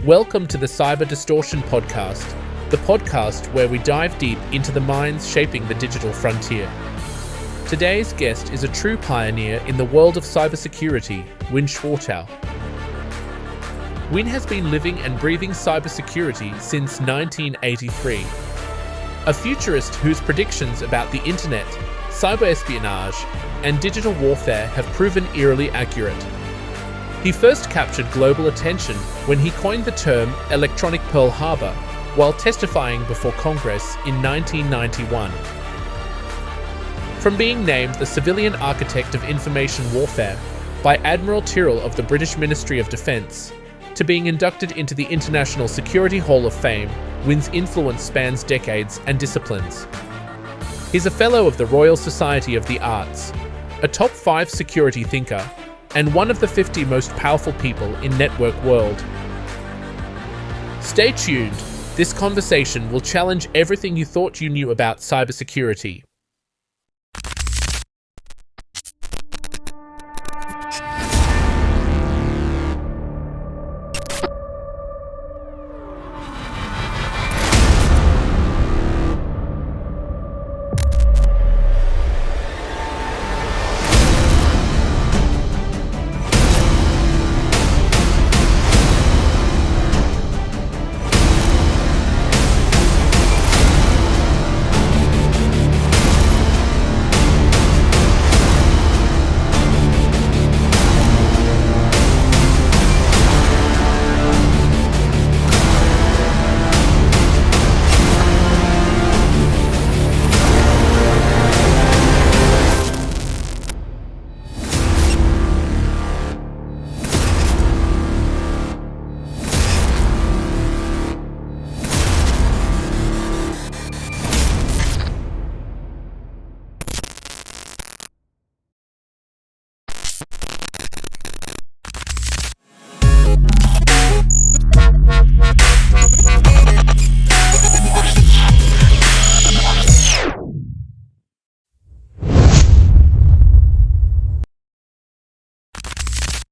Welcome to the Cyber Distortion Podcast, the podcast where we dive deep into the minds shaping the digital frontier. Today's guest is a true pioneer in the world of cybersecurity, Winn Schwartau. Winn has been living and breathing cybersecurity since 1983. A futurist whose predictions about the internet, cyber espionage, and digital warfare have proven eerily accurate. He first captured global attention when he coined the term electronic Pearl Harbor while testifying before Congress in 1991. From being named the civilian architect of information warfare by Admiral Tyrrell of the British Ministry of Defence, to being inducted into the International Security Hall of Fame, Winn's influence spans decades and disciplines. He's a Fellow of the Royal Society of the Arts, a top 5 security thinker, and one of the 50 most powerful people in network world. Stay tuned. This conversation will challenge everything you thought you knew about cybersecurity.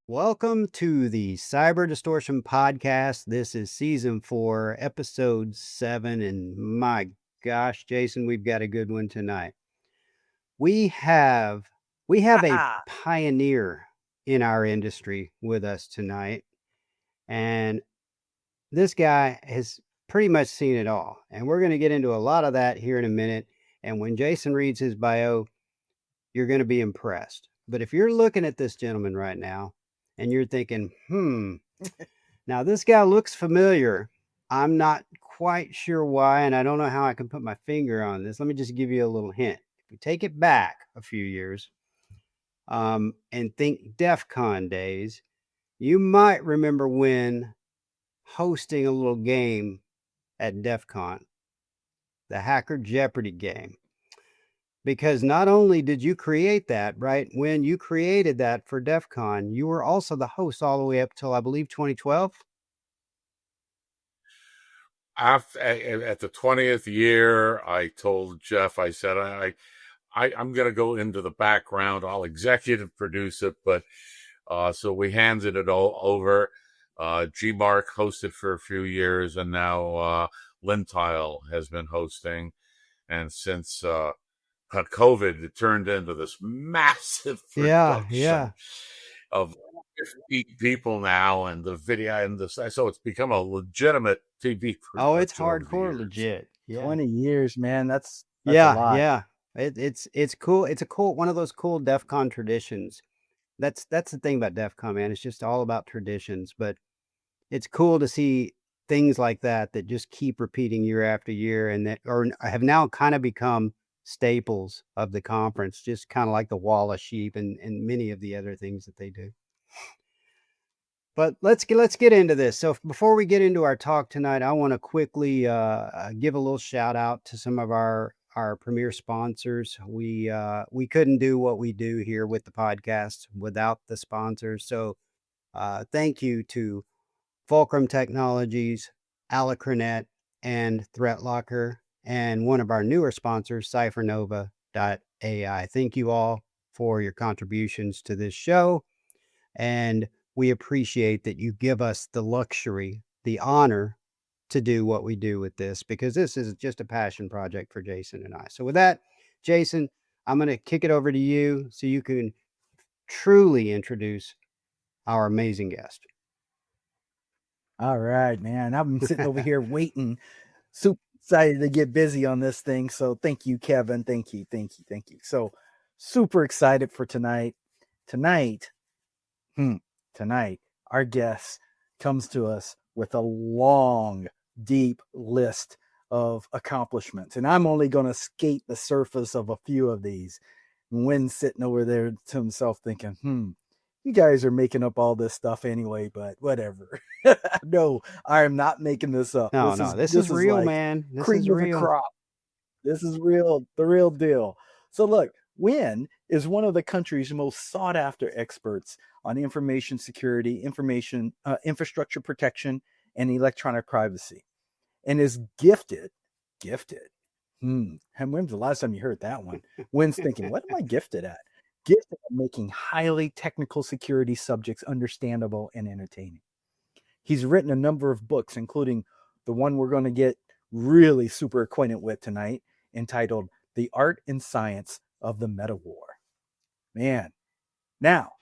Welcome to the Cyber Distortion Podcast. This is season 4, episode 7, and my gosh, Jason, we've got a good one tonight. We have a pioneer in our industry with us tonight, and this guy has pretty much seen it all. And we're going to get into a lot of that here in a minute. And when Jason reads his bio, you're going to be impressed. But if you're looking at this gentleman right now, and you're thinking, now this guy looks familiar. I'm not quite sure why, and I don't know how I can put my finger on this. Let me just give you a little hint. If we take it back a few years and think DEFCON days, you might remember Winn hosting a little game at DEFCON, the Hacker Jeopardy game. Because not only did you create that, right? When you created that for DEFCON, you were also the host all the way up till, I believe, 2012. At the 20th year, I told Jeff, I said, I'm going to go into the background. I'll executive produce it. But so we handed it all over. G-Mark hosted for a few years, and now Lintile has been hosting. And since COVID, it turned into this massive production of 50 people now, and the video, and so it's become a legitimate TV production. Oh, it's hardcore legit. Yeah. 20 years, man. That's a lot. Yeah. It's cool. It's a cool one of those cool DEFCON traditions. That's the thing about DEFCON, man. It's just all about traditions, but it's cool to see things like that just keep repeating year after year, and that or have now kind of become staples of the conference, just kind of like the wall of sheep and many of the other things that they do. But let's get into this. So before we get into our talk tonight, I want to quickly give a little shout out to some of our premier sponsors. We couldn't do what we do here with the podcast without the sponsors. So thank you to Fulcrum Technologies, Alacronet, and ThreatLocker, and one of our newer sponsors, CypherNova.ai. Thank you all for your contributions to this show, and we appreciate that you give us the luxury the honor to do what we do with this, because this is just a passion project for Jason and I. So with that, Jason, I'm going to kick it over to you so you can truly introduce our amazing guest. All right, man. I've been sitting over here waiting, super excited to get busy on this thing. So thank you, Kevin. Thank you. So super excited for tonight. Tonight, our guest comes to us with a long, deep list of accomplishments. And I'm only going to skate the surface of a few of these. And Winn's sitting over there to himself thinking, you guys are making up all this stuff anyway, but whatever. No, I am not making this up. This is real, like man. This cream is of real. the crop. This is real, the real deal. So look, Winn is one of the country's most sought after experts on information security, infrastructure protection, and electronic privacy, and is gifted. And when's the last time you heard that one? Winn's thinking, what am I gifted at? Gifted at making highly technical security subjects understandable and entertaining. He's written a number of books, including the one we're going to get really super acquainted with tonight, entitled The Art and Science of the Meta War. Man, now,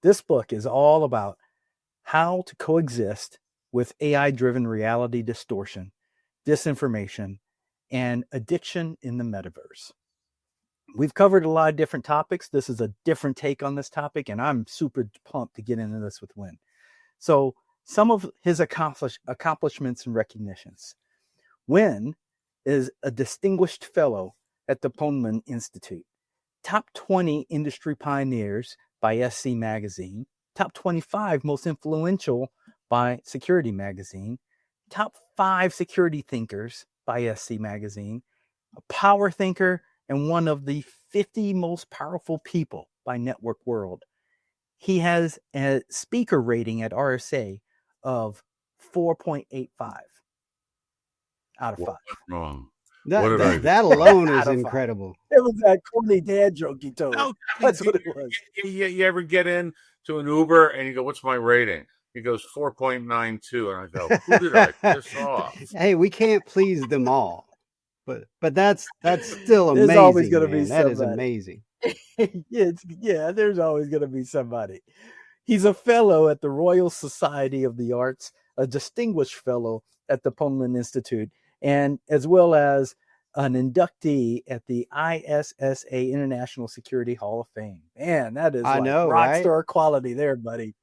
this book is all about how to coexist with AI-driven reality distortion, disinformation, and addiction in the metaverse. We've covered a lot of different topics. This is a different take on this topic, and I'm super pumped to get into this with Winn. So some of his accomplishments and recognitions. Winn is a distinguished fellow at the Popillion Institute, top 20 industry pioneers by SC Magazine, top 25 most influential by Security Magazine, top 5 security thinkers by SC Magazine, a power thinker, and one of the 50 most powerful people by Network World. He has a speaker rating at RSA of 4.85 out of 5. Wrong. That alone is incredible. It was that corny dad joke he told. No, That's what it was. You ever get in to an Uber and you go, what's my rating? He goes 4.92. And I go, who did I piss off? Hey, we can't please them all. But that's still amazing. There's always going to be somebody. That is amazing. There's always going to be somebody. He's a fellow at the Royal Society of the Arts, a distinguished fellow at the Popillion Institute, and as well as an inductee at the ISSA International Security Hall of Fame. Man, that is rock star quality there, buddy.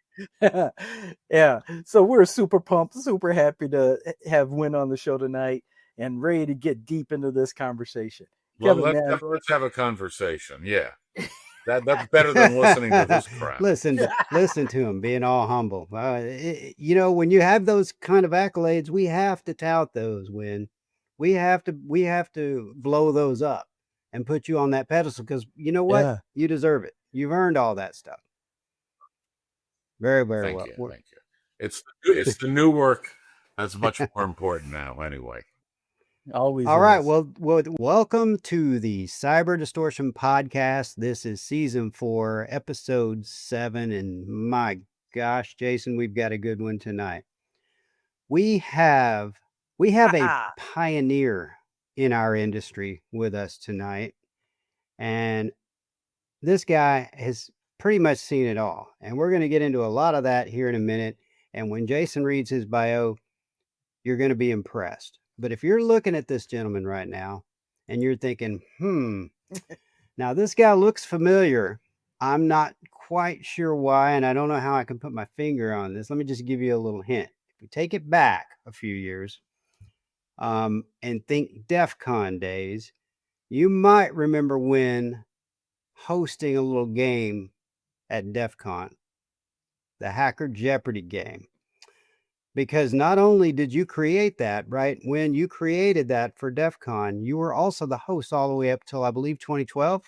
Yeah. So we're super pumped, super happy to have Winn on the show tonight and ready to get deep into this conversation. Well, let's have a conversation. Yeah. That's better than listening to this crap. Listen to him being all humble. When you have those kind of accolades, we have to tout those, Winn. We have to blow those up and put you on that pedestal, because you know what? Yeah. You deserve it. You've earned all that stuff. Very, very well. Thank you. It's the new work that's much more important now anyway. Always. All right. Well, welcome to the Cyber Distortion podcast. This is season 4, episode 7. And my gosh, Jason, we've got a good one tonight. We have a pioneer in our industry with us tonight. And this guy has pretty much seen it all. And we're going to get into a lot of that here in a minute. And when Jason reads his bio, you're going to be impressed. But if you're looking at this gentleman right now and you're thinking, now this guy looks familiar, I'm not quite sure why, and I don't know how I can put my finger on this. Let me just give you a little hint. If we take it back a few years and think DEFCON days, you might remember Winn hosting a little game at DEFCON, the Hacker Jeopardy game. Because not only did you create that, right? When you created that for DEFCON, you were also the host all the way up till, I believe, 2012.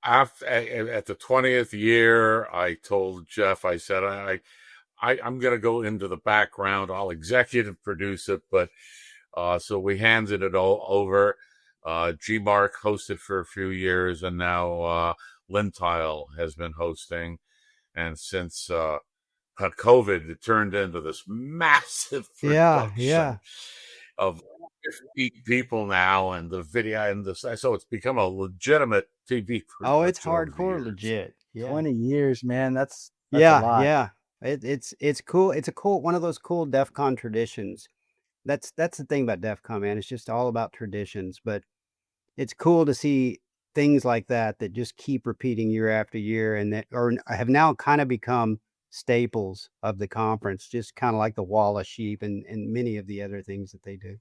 At the 20th year, I told Jeff, I said, I'm going to go into the background. I'll executive produce it. But so we handed it all over. G-Mark hosted for a few years, and now Lintile has been hosting. And since COVID, it turned into this massive Yeah, production yeah. of 50 people now, and the video, and so it's become a legitimate TV Oh, it's production over the hardcore years. legit. Yeah. 20 years, man. That's a Yeah, lot. yeah. It's cool. It's a cool one of those cool DEF CON traditions. That's the thing about DEF CON, man. It's just all about traditions, but it's cool to see things like that that just keep repeating year after year and that or have now kind of become staples of the conference, just kind of like the wall of sheep and many of the other things that they do.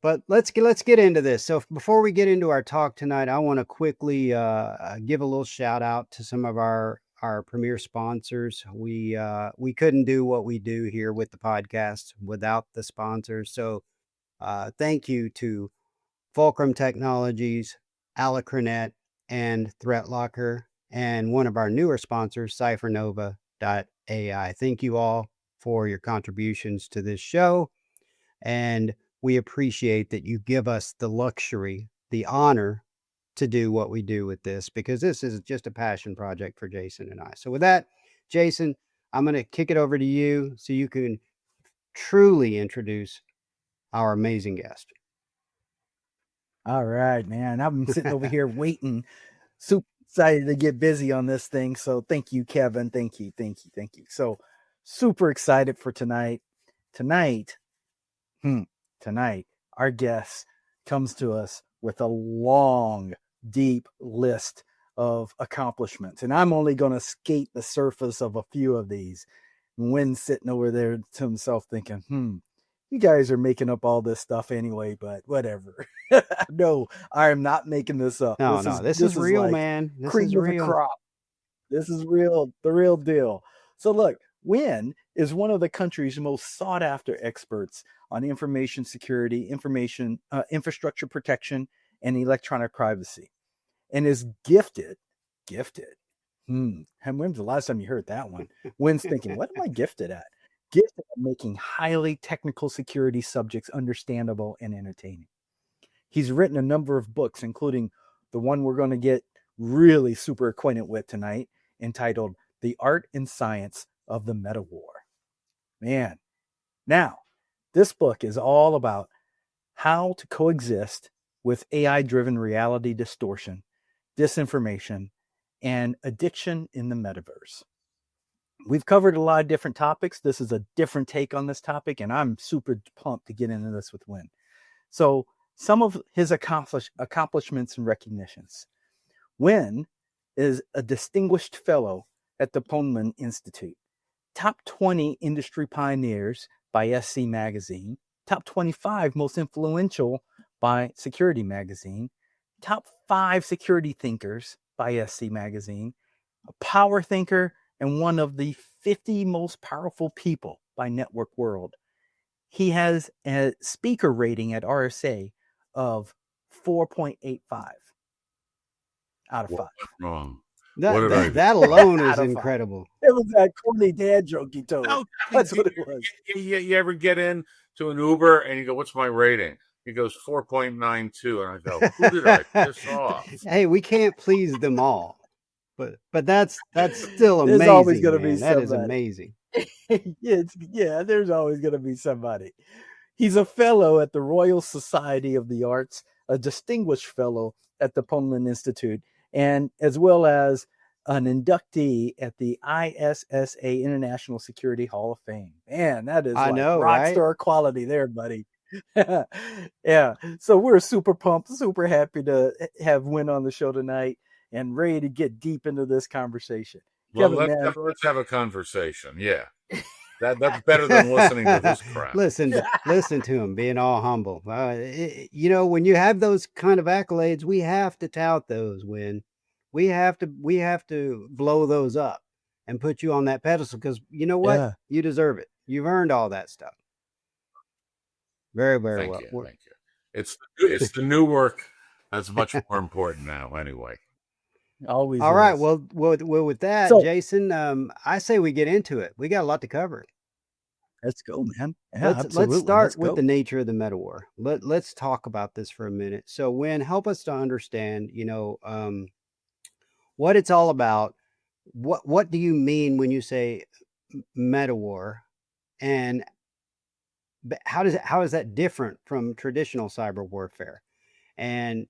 But let's get into this. So before we get into our talk tonight, I want to quickly give a little shout out to some of our premier sponsors. We couldn't do what we do here with the podcast without the sponsors. So thank you to Fulcrum Technologies, Alacronet, and ThreatLocker, and one of our newer sponsors, CypherNova.ai. Thank you all for your contributions to this show. And we appreciate that you give us the luxury, the honor to do what we do with this, because this is just a passion project for Jason and I. So with that, Jason, I'm going to kick it over to you so you can truly introduce our amazing guest. All right, man. I've been sitting over here waiting, super excited to get busy on this thing. So thank you, Kevin. Thank you. So super excited for tonight. Tonight, our guest comes to us with a long, deep list of accomplishments. And I'm only going to skate the surface of a few of these. Wynn's sitting over there to himself thinking, you guys are making up all this stuff anyway, but whatever. No, I am not making this up. No, this is real, like man. This cream is of real. the crop. This is real, the real deal. So look, Winn is one of the country's most sought after experts on information security, infrastructure protection, and electronic privacy, and is gifted. And when's the last time you heard that one? Wynn's thinking, what am I gifted at? Gifted at making highly technical security subjects understandable and entertaining. He's written a number of books, including the one we're going to get really super acquainted with tonight, entitled The Art and Science of the Meta War. Man, now, this book is all about how to coexist with AI-driven reality distortion, disinformation, and addiction in the metaverse. We've covered a lot of different topics. This is a different take on this topic, and I'm super pumped to get into this with Winn. So some of his accomplishments and recognitions. Winn is a distinguished fellow at the Popillion Institute, top 20 industry pioneers by SC Magazine, top 25 most influential by Security Magazine, top 5 security thinkers by SC Magazine, a power thinker, and one of the 50 most powerful people by Network World. He has a speaker rating at RSA of 4.85 out of 5. Wrong. That alone is incredible. It was that corny dad joke he told. No, that's what it was. You ever get in to an Uber and you go, what's my rating? He goes 4.92, and I go, who did I piss off? Hey, we can't please them all, but that's still amazing. There's always going to be somebody. That is amazing. There's always going to be somebody. He's a fellow at the Royal Society of the Arts, a distinguished fellow at the Popillion Institute, and as well as an inductee at the ISSA International Security Hall of Fame. Man, that is rock star quality there, buddy. Yeah. So we're super pumped, super happy to have Winn on the show tonight and ready to get deep into this conversation. Well, let's have a conversation. Yeah. That's better than listening to this crap. Listen to him being all humble. When you have those kind of accolades, we have to tout those, Winn. We have to blow those up and put you on that pedestal, because you know what? Yeah. You deserve it. You've earned all that stuff. Very, very well. Thank you. It's the new work that's much more important now, anyway. Always. All right. Well, with that, so, Jason, I say we get into it. We got a lot to cover. Let's go, man. Yeah, let's start with the nature of the meta war. Let's talk about this for a minute. So, Winn, help us to understand, what it's all about, what do you mean when you say meta war, and how is that different from traditional cyber warfare? And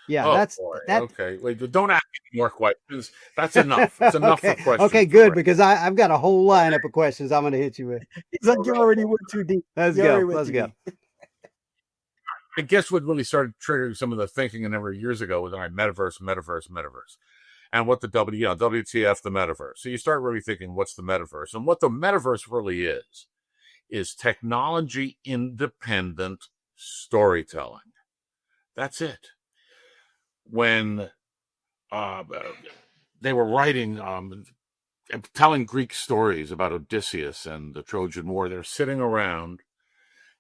yeah, Oh that's boy. that. Okay. Wait, don't ask any more questions. That's enough. It's enough for Okay, questions okay, for good, right because I've got a whole lineup of questions I'm going to hit you with. He's like, you already went too deep. Let's You already go. went Let's too go. deep. I guess what really started triggering some of the thinking a number of years ago was, all right, metaverse. And what the WTF, the metaverse. So you start really thinking, what's the metaverse? And what the metaverse really is technology independent storytelling. That's it. When they were writing, telling Greek stories about Odysseus and the Trojan War, they're sitting around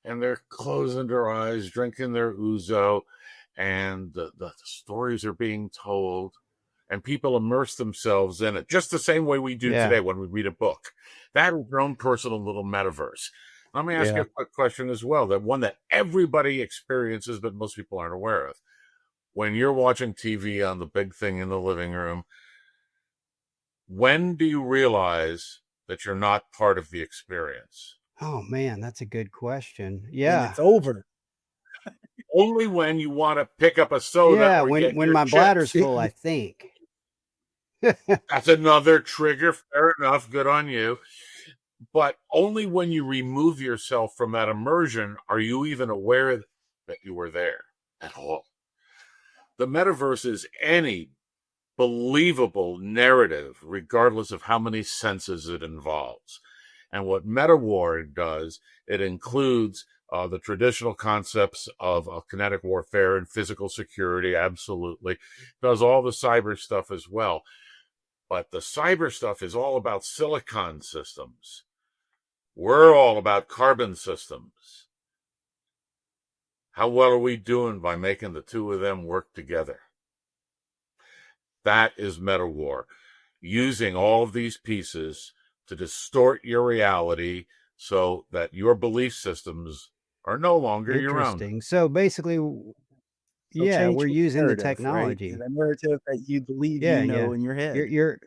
and they're closing their eyes, drinking their ouzo, and the stories are being told, and people immerse themselves in it, just the same way we do today when we read a book. That is their own personal little metaverse. Let me ask you a quick question as well, that one that everybody experiences, but most people aren't aware of. When you're watching TV on the big thing in the living room, when do you realize that you're not part of the experience? Oh man, that's a good question. And Yeah. it's over. Only when you want to pick up a soda Yeah, or get when your my bladder's chips. full, I think. That's another trigger. Fair enough. Good on you. But only when you remove yourself from that immersion are you even aware that you were there at all. The metaverse is any believable narrative, regardless of how many senses it involves. And what MetaWar does, it includes the traditional concepts of kinetic warfare and physical security, absolutely. It does all the cyber stuff as well. But the cyber stuff is all about silicon systems. We're all about carbon systems. How well are we doing by making the two of them work together? That is MetaWar, using all of these pieces to distort your reality so that your belief systems are no longer your own. Interesting. So basically, yeah, change we're the using the narrative, right? technology. The narrative that you believe Yeah, you know yeah. in your head. You're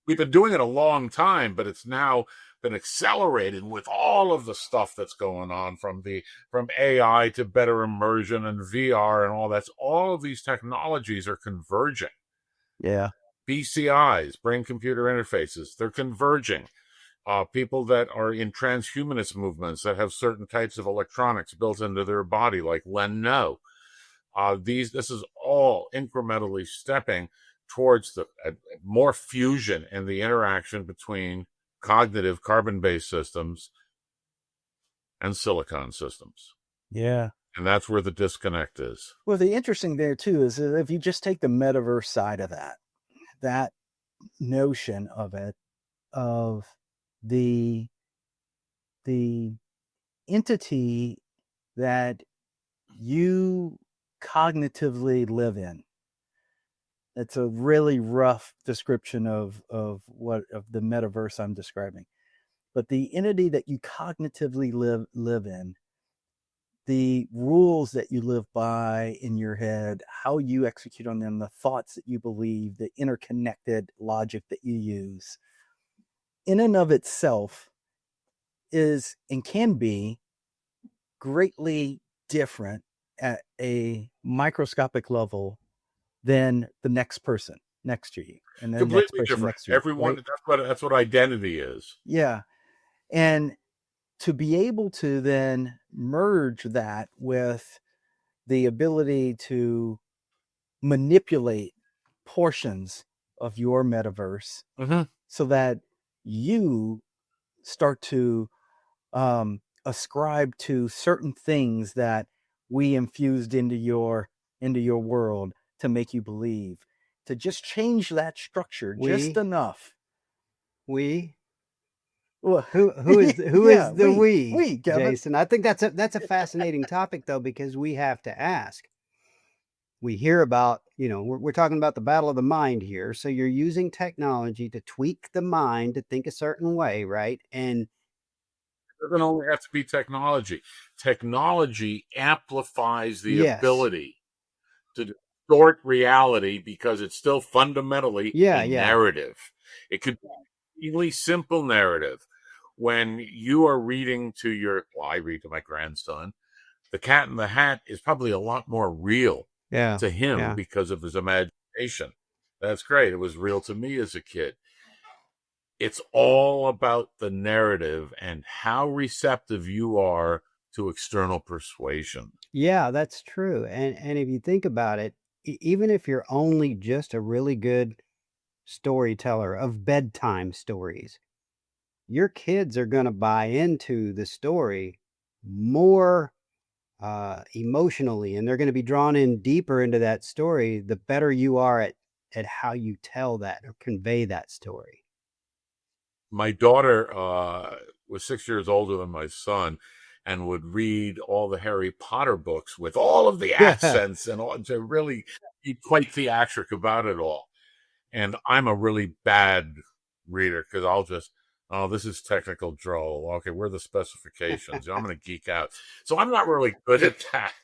We've been doing it a long time, but it's now been accelerated with all of the stuff that's going on, from AI to better immersion and VR and all that. All of these technologies are converging. Yeah. BCIs, brain computer interfaces, they're converging. People that are in transhumanist movements that have certain types of electronics built into their body, like Len No. This is all incrementally stepping towards the more fusion in the interaction between cognitive carbon-based systems and silicon systems. Yeah. And that's where the disconnect is. Well, the interesting there too is that if you just take the metaverse side of that notion of it, of the entity that you cognitively live in. It's a really rough description of the metaverse I'm describing. But the entity that you cognitively live in, the rules that you live by in your head, how you execute on them, the thoughts that you believe, the interconnected logic that you use, in and of itself is and can be greatly different at a microscopic level than the next person next to you, and then next Completely person different. next to you. Everyone, right? that's what identity is. Yeah. And to be able to then merge that with the ability to manipulate portions of your metaverse so that you start to ascribe to certain things that we infused into your world to make you believe, to just change that structure just enough. Well, who is the we, Kevin? Jason? I think that's a fascinating topic, though, because we have to ask. We hear about, we're talking about the battle of the mind here. So you're using technology to tweak the mind to think a certain way, right? And it doesn't only have to be technology. Technology amplifies the ability to distort reality because it's still fundamentally Yeah, a yeah. narrative. It could be a really simple narrative. When you are reading to I read to my grandson, The Cat in the Hat is probably a lot more real Yeah. to him Yeah. because of his imagination. That's great. It was real to me as a kid. It's all about the narrative and how receptive you are to external persuasion. Yeah, that's true. And if you think about it, even if you're only just a really good storyteller of bedtime stories, your kids are going to buy into the story more emotionally, and they're going to be drawn in deeper into that story the better you are at how you tell that or convey that story. My daughter was 6 years older than my son and would read all the Harry Potter books with all of the accents and all, to really be quite theatric about it all. And I'm a really bad reader because I'll just, oh, this is technical droll. Okay, where are the specifications? I'm going to geek out. So I'm not really good at that.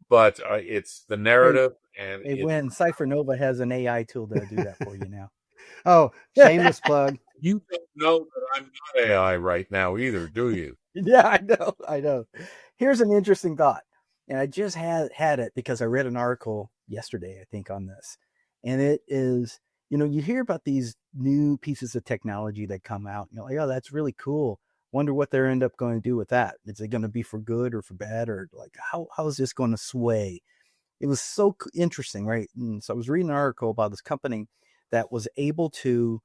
But it's the narrative. Hey, Winn, Cypher Nova has an AI tool to do that for you now. Oh, shameless plug. You don't know that I'm not AI right now either, do you? Yeah, I know. Here's an interesting thought. And I just had it because I read an article yesterday, I think, on this. And it is, you hear about these new pieces of technology that come out. You're like, oh, that's really cool. Wonder what they're end up going to do with that. Is it going to be for good or for bad? Or like, how is this going to sway? It was so interesting, right? And so I was reading an article about this company that was able to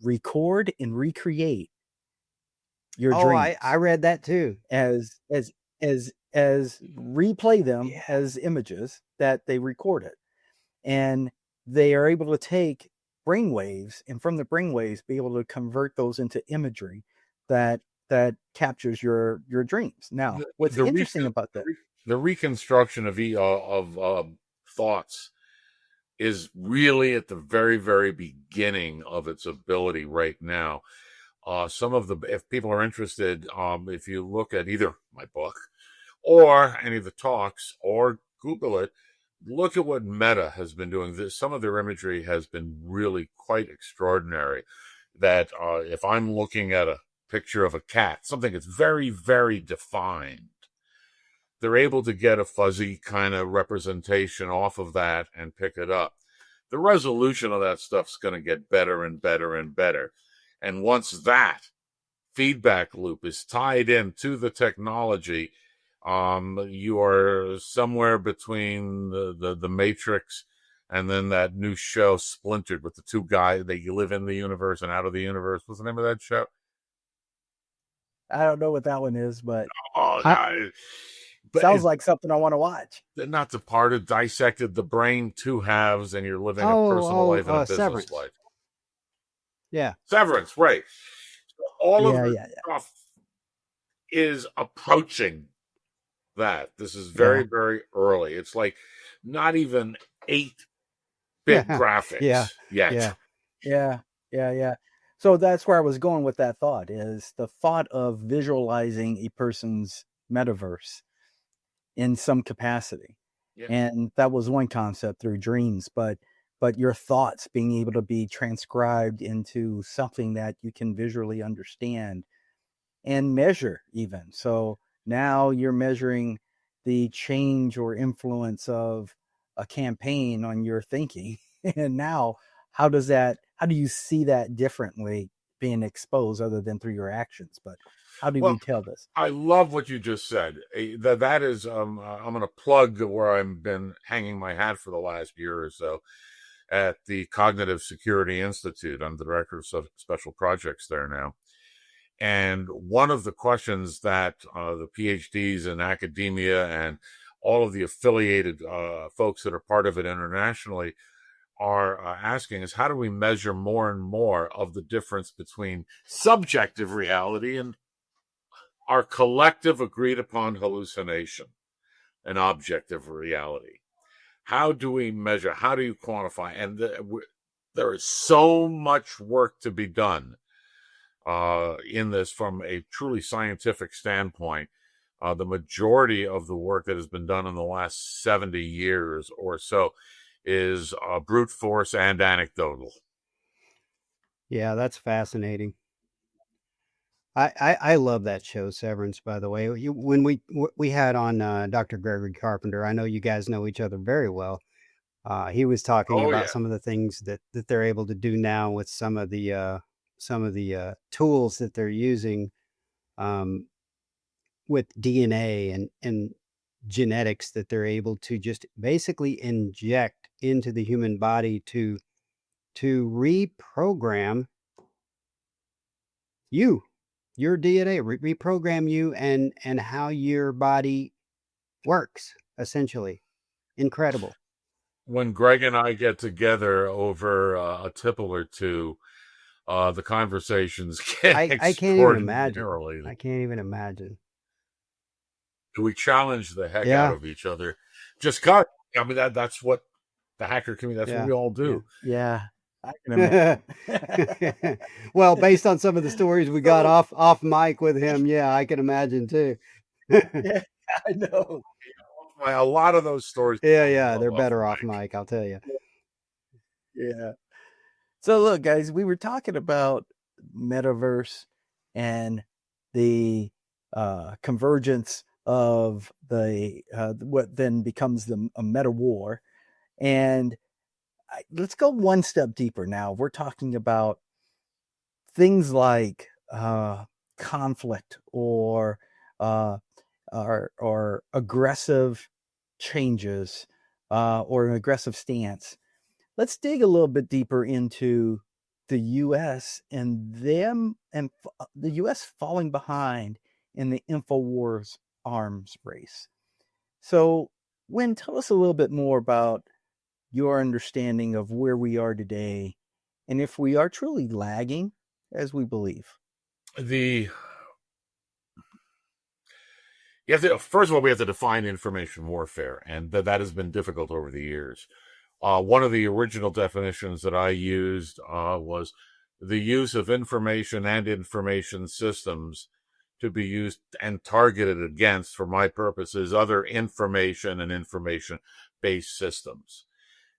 record and recreate your dreams. I read that too. As replay them as images that they recorded, and they are able to take brainwaves, and from the brainwaves be able to convert those into imagery that captures your dreams. Now, what's interesting about that? The reconstruction of thoughts is really at the very, very beginning of its ability right now. If people are interested, if you look at either my book or any of the talks or Google it, look at what Meta has been doing. Some of their imagery has been really quite extraordinary. That if I'm looking at a picture of a cat, something that's very, very defined, they're able to get a fuzzy kind of representation off of that and pick it up. The resolution of that stuff's going to get better and better and better. And once that feedback loop is tied in to the technology, you are somewhere between the Matrix and then that new show Splintered with the two guys that you live in the universe and out of the universe. What's the name of that show? I don't know what that one is, but but sounds like something I want to watch. Not the part of dissected the brain, two halves, and you're living a personal life and a business Severance. life. Yeah. Severance, right. So all of this stuff is approaching that. This is very, very early. It's like not even 8-bit graphics yet. Yeah. So that's where I was going with that thought, is the thought of visualizing a person's metaverse in some capacity. Yeah. And that was one concept through dreams, but your thoughts being able to be transcribed into something that you can visually understand and measure even. So now you're measuring the change or influence of a campaign on your thinking. And now how do you see that differently being exposed other than through your actions? But how do we tell this? I love what you just said. That is, I'm going to plug where I've been hanging my hat for the last year or so at the Cognitive Security Institute. I'm the director of special projects there now. And one of the questions that the PhDs in academia and all of the affiliated folks that are part of it internationally are asking is, how do we measure more and more of the difference between subjective reality and our collective agreed upon hallucination and objective reality? How do we measure? How do you quantify? And there is so much work to be done in this from a truly scientific standpoint. the majority of the work that has been done in the last 70 years or so is brute force and anecdotal. Yeah, that's fascinating. I love that show, Severance. By the way, when we had on Dr. Gregory Carpenter, I know you guys know each other very well. He was talking Oh, about yeah. some of the things that they're able to do now with some of the tools that they're using um, with DNA and genetics that they're able to just basically inject into the human body to reprogram you, your DNA, reprogram you and how your body works, essentially. Incredible. When Greg and I get together over a tipple or two, the conversations get I can't even imagine. extraordinarily. I can't even imagine. We challenge the heck out Yeah. of each other. Just cut. I mean, that's what the hacker community, that's what Yeah. we all do. Yeah, I can imagine. Well, based on some of the stories we got off mic with him, yeah, I can imagine too. Yeah, I know. A lot of those stories. Yeah, they're better off mic, I'll tell you. Yeah. So look, guys, we were talking about metaverse and the convergence of the what then becomes a meta war, and let's go one step deeper. Now we're talking about things like conflict or aggressive changes or an aggressive stance. Let's dig a little bit deeper into the U.S. and them and the U.S. falling behind in the InfoWars arms race. So, Winn, tell us a little bit more about your understanding of where we are today and if we are truly lagging as we believe. First of all, we have to define information warfare, and that has been difficult over the years. One of the original definitions that I used was the use of information and information systems to be used and targeted against, for my purposes, other information and information-based systems.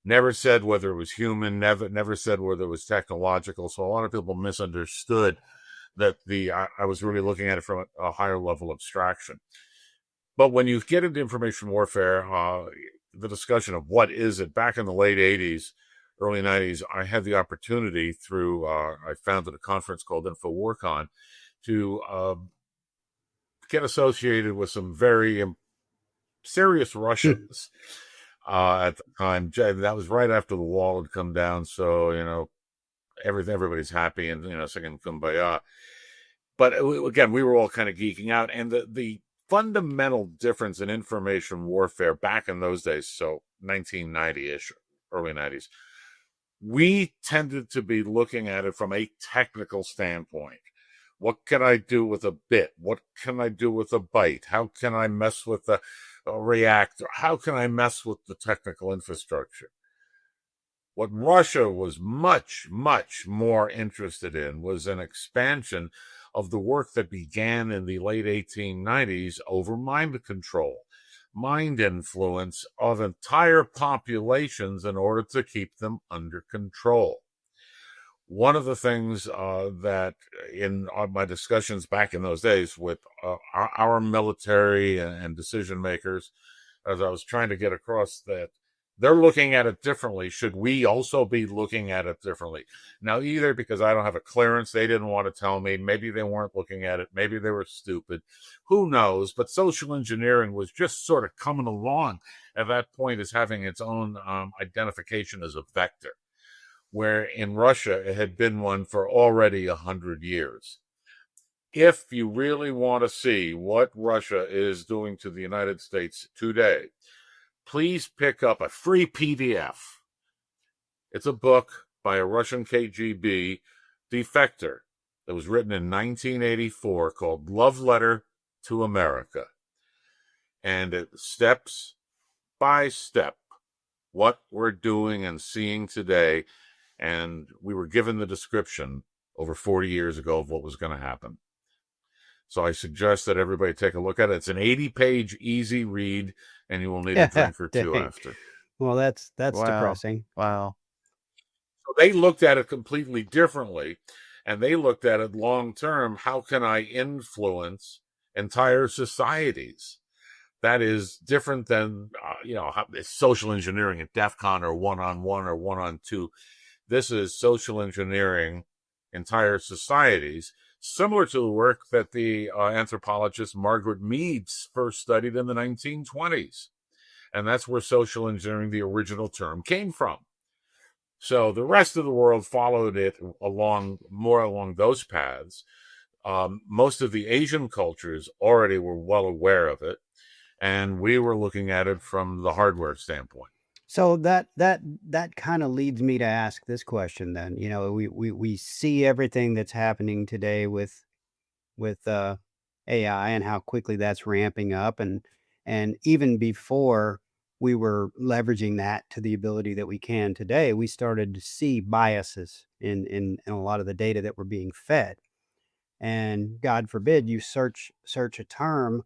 Never said whether it was human, never said whether it was technological, so a lot of people misunderstood that I was really looking at it from a higher level abstraction. But when you get into information warfare, the discussion of what is it, back in the late 80s, early 90s, I had the opportunity through, I founded a conference called InfoWarCon to get associated with some very serious Russians at the time. That was right after the wall had come down, so, everybody's happy and, singing Kumbaya. But again, we were all kind of geeking out, and the fundamental difference in information warfare back in those days, so 1990-ish, early 90s, we tended to be looking at it from a technical standpoint. What can I do with a bit? What can I do with a byte? How can I mess with a reactor? How can I mess with the technical infrastructure? What Russia was much, much more interested in was an expansion of the work that began in the late 1890s over mind control, mind influence of entire populations in order to keep them under control. One of the things that in my discussions back in those days with our military and decision makers, as I was trying to get across that they're looking at it differently. Should we also be looking at it differently? Now, either because I don't have a clearance, they didn't want to tell me. Maybe they weren't looking at it. Maybe they were stupid. Who knows? But social engineering was just sort of coming along at that point as having its own identification as a vector, where in Russia it had been one for already 100 years. If you really want to see what Russia is doing to the United States today, please pick up a free PDF. It's a book by a Russian KGB defector that was written in 1984 called Love Letter to America. And it steps by step what we're doing and seeing today. And we were given the description over 40 years ago of what was going to happen. So I suggest that everybody take a look at it. It's an 80-page easy read, and you will need a drink or two Dang. after. Well, that's Wow. depressing. Wow. So they looked at it completely differently, and they looked at it long term. How can I influence entire societies? That is different than social engineering at DEFCON or one-on-one or one-on-two. This is social engineering entire societies, similar to the work that the anthropologist Margaret Mead first studied in the 1920s. And that's where social engineering, the original term, came from. So the rest of the world followed it along those paths. Most of the Asian cultures already were well aware of it, and we were looking at it from the hardware standpoint. So that kind of leads me to ask this question then. We see everything that's happening today with AI and how quickly that's ramping up, and even before we were leveraging that to the ability that we can today, we started to see biases in a lot of the data that we're being fed. And God forbid you search a term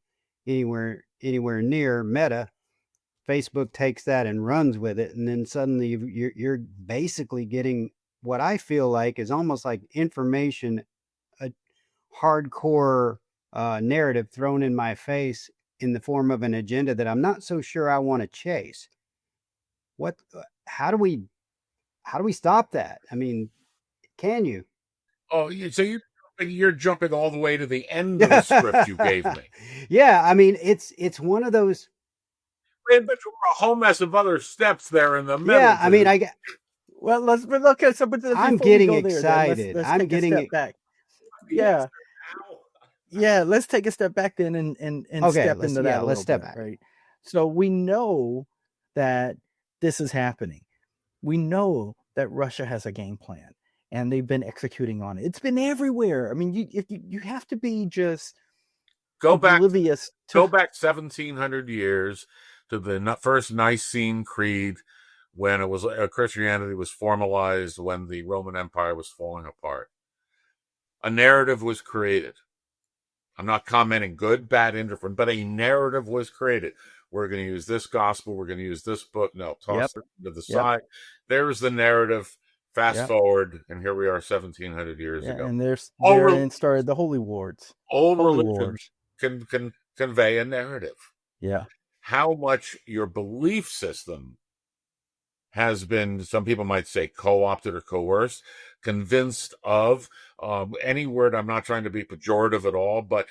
anywhere near Meta, Facebook takes that and runs with it, and then suddenly you're basically getting what I feel like is almost like information, a hardcore narrative thrown in my face in the form of an agenda that I'm not so sure I want to chase. How do we stop that? I mean, can you? Oh, so you're jumping all the way to the end of the script you gave me. Yeah, I mean, it's one of those. But there were a whole mess of other steps there in the middle. Yeah, I mean, well, let's look at some. I'm getting excited. Let's take a step back. Yeah. Yeah, let's take a step back then and step into that a little bit, right? So we know that this is happening. We know that Russia has a game plan, and they've been executing on it. It's been everywhere. I mean, you have to be just oblivious. Go back 1,700 years to the first Nicene Creed, when it was Christianity was formalized, when the Roman Empire was falling apart. A narrative was created. I'm not commenting good, bad, indifferent, but a narrative was created. We're going to use this gospel. We're going to use this book. No, toss it to the side. There's the narrative. Fast forward, and here we are 1,700 years ago. And therein started the Holy Wars. All religions can convey a narrative. Yeah. How much your belief system has been, some people might say, co-opted or coerced, convinced of, any word, I'm not trying to be pejorative at all, but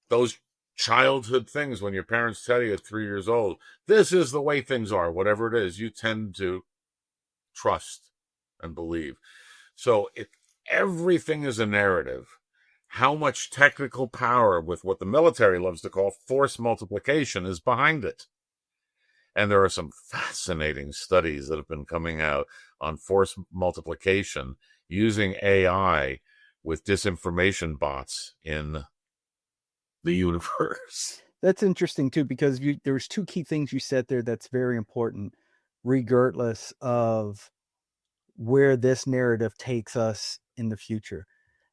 those childhood things when your parents tell you at 3 years old, this is the way things are, whatever it is, you tend to trust and believe. So everything is a narrative. How much technical power, with what the military loves to call force multiplication, is behind it. And there are some fascinating studies that have been coming out on force multiplication using AI with disinformation bots in the universe. That's interesting too, because there's two key things you said there that's very important, regardless of where this narrative takes us in the future.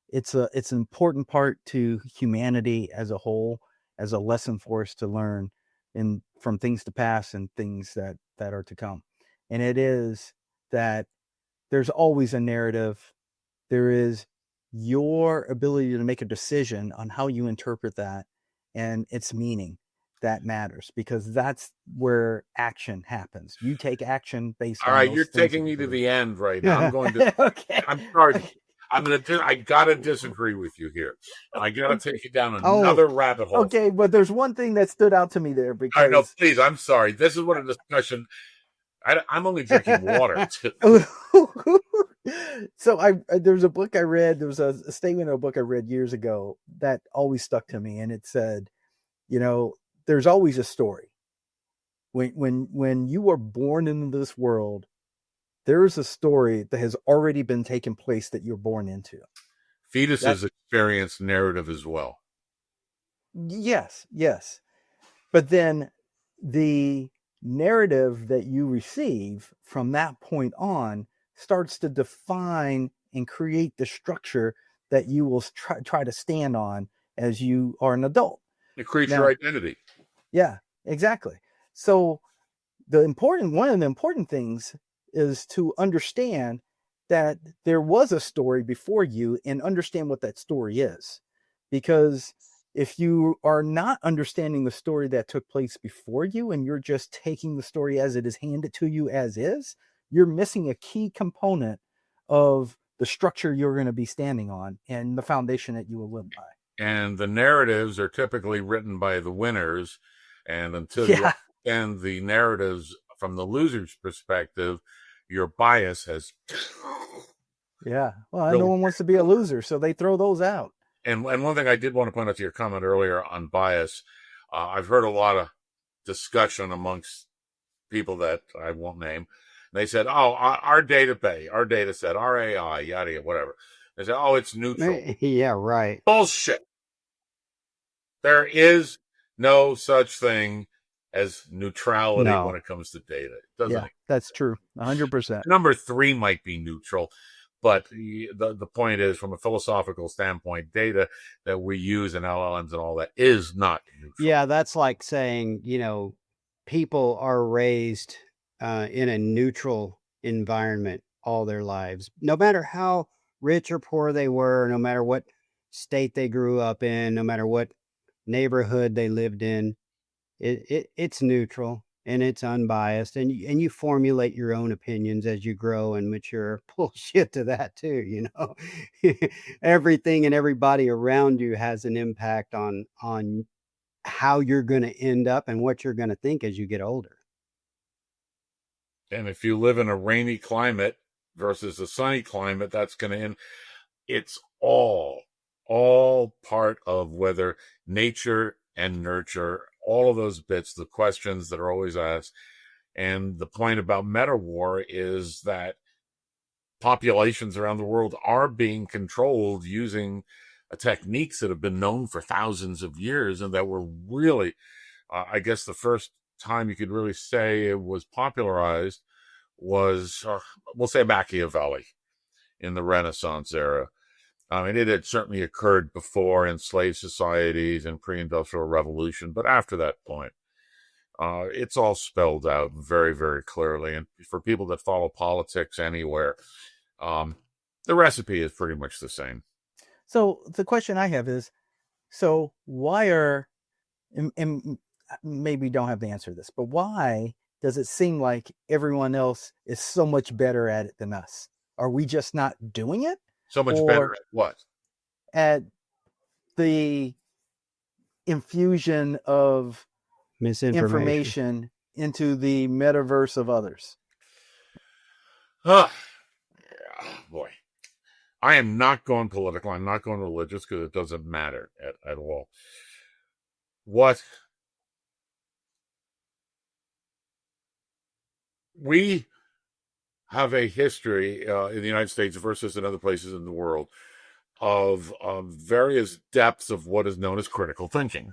It's an important part to humanity as a whole, as a lesson for us to learn from things to pass and things that are to come. And it is that there's always a narrative. There is your ability to make a decision on how you interpret that and its meaning that matters, because that's where action happens. You take action based on all right, you're taking me to the end right now. I'm going to okay. I'm sorry. I gotta disagree with you here. I gotta take you down another rabbit hole. Okay, but there's one thing that stood out to me there, because all right, no, please, I'm sorry. This is what a discussion. I'm only drinking water. So there was a book I read. There was a statement in a book I read years ago that always stuck to me, and it said, there's always a story. When you are born into this world, there is a story that has already been taking place that you're born into. Fetuses experience narrative as well. Yes. But then the narrative that you receive from that point on starts to define and create the structure that you will try to stand on as you are an adult. It creates Now, your identity. yeah, exactly. So one of the important things is to understand that there was a story before you and understand what that story is. Because if you are not understanding the story that took place before you and you're just taking the story as it is handed to you as is, you're missing a key component of the structure you're going to be standing on and the foundation that you will live by. And the narratives are typically written by the winners. And until you Yeah. understand the narratives from the loser's perspective, your bias has Yeah. Well, really. no one wants to be a loser, so they throw those out. And one thing I did want to point out to your comment earlier on bias, I've heard a lot of discussion amongst people that I won't name. They said, "Oh, our data set, our AI, yada yada, whatever." They said, "Oh, it's neutral." Yeah, right. Bullshit. There is no such thing as neutrality No. when it comes to data. It doesn't. Yeah, that's true. 100%. Number 3 might be neutral, but the point is, from a philosophical standpoint, data that we use in LLMs and all that is not neutral. Yeah, that's like saying, people are raised in a neutral environment all their lives, no matter how rich or poor they were, no matter what state they grew up in, no matter what neighborhood they lived in. It's neutral and it's unbiased, and you formulate your own opinions as you grow and mature. Bullshit to that too. Everything and everybody around you has an impact on how you're going to end up and what you're going to think as you get older. And if you live in a rainy climate versus a sunny climate, that's going to end. It's all part of whether nature and nurture, all of those bits, the questions that are always asked. And the point about meta war is that populations around the world are being controlled using techniques that have been known for thousands of years and that were really, I guess the first time you could really say it was popularized was, we'll say, Machiavelli in the Renaissance era. I mean, it had certainly occurred before in slave societies and pre-industrial revolution, but after that point, it's all spelled out very, very clearly. And for people that follow politics anywhere, the recipe is pretty much the same. So the question I have is, so why and maybe you don't have the answer to this, but why does it seem like everyone else is so much better at it than us? Are we just not doing it? So much better at what? At the infusion of Misinformation into the metaverse of others. Boy, I am not going political. I'm not going religious because it doesn't matter at all. What we have a history in the United States versus in other places in the world of various depths of what is known as critical thinking.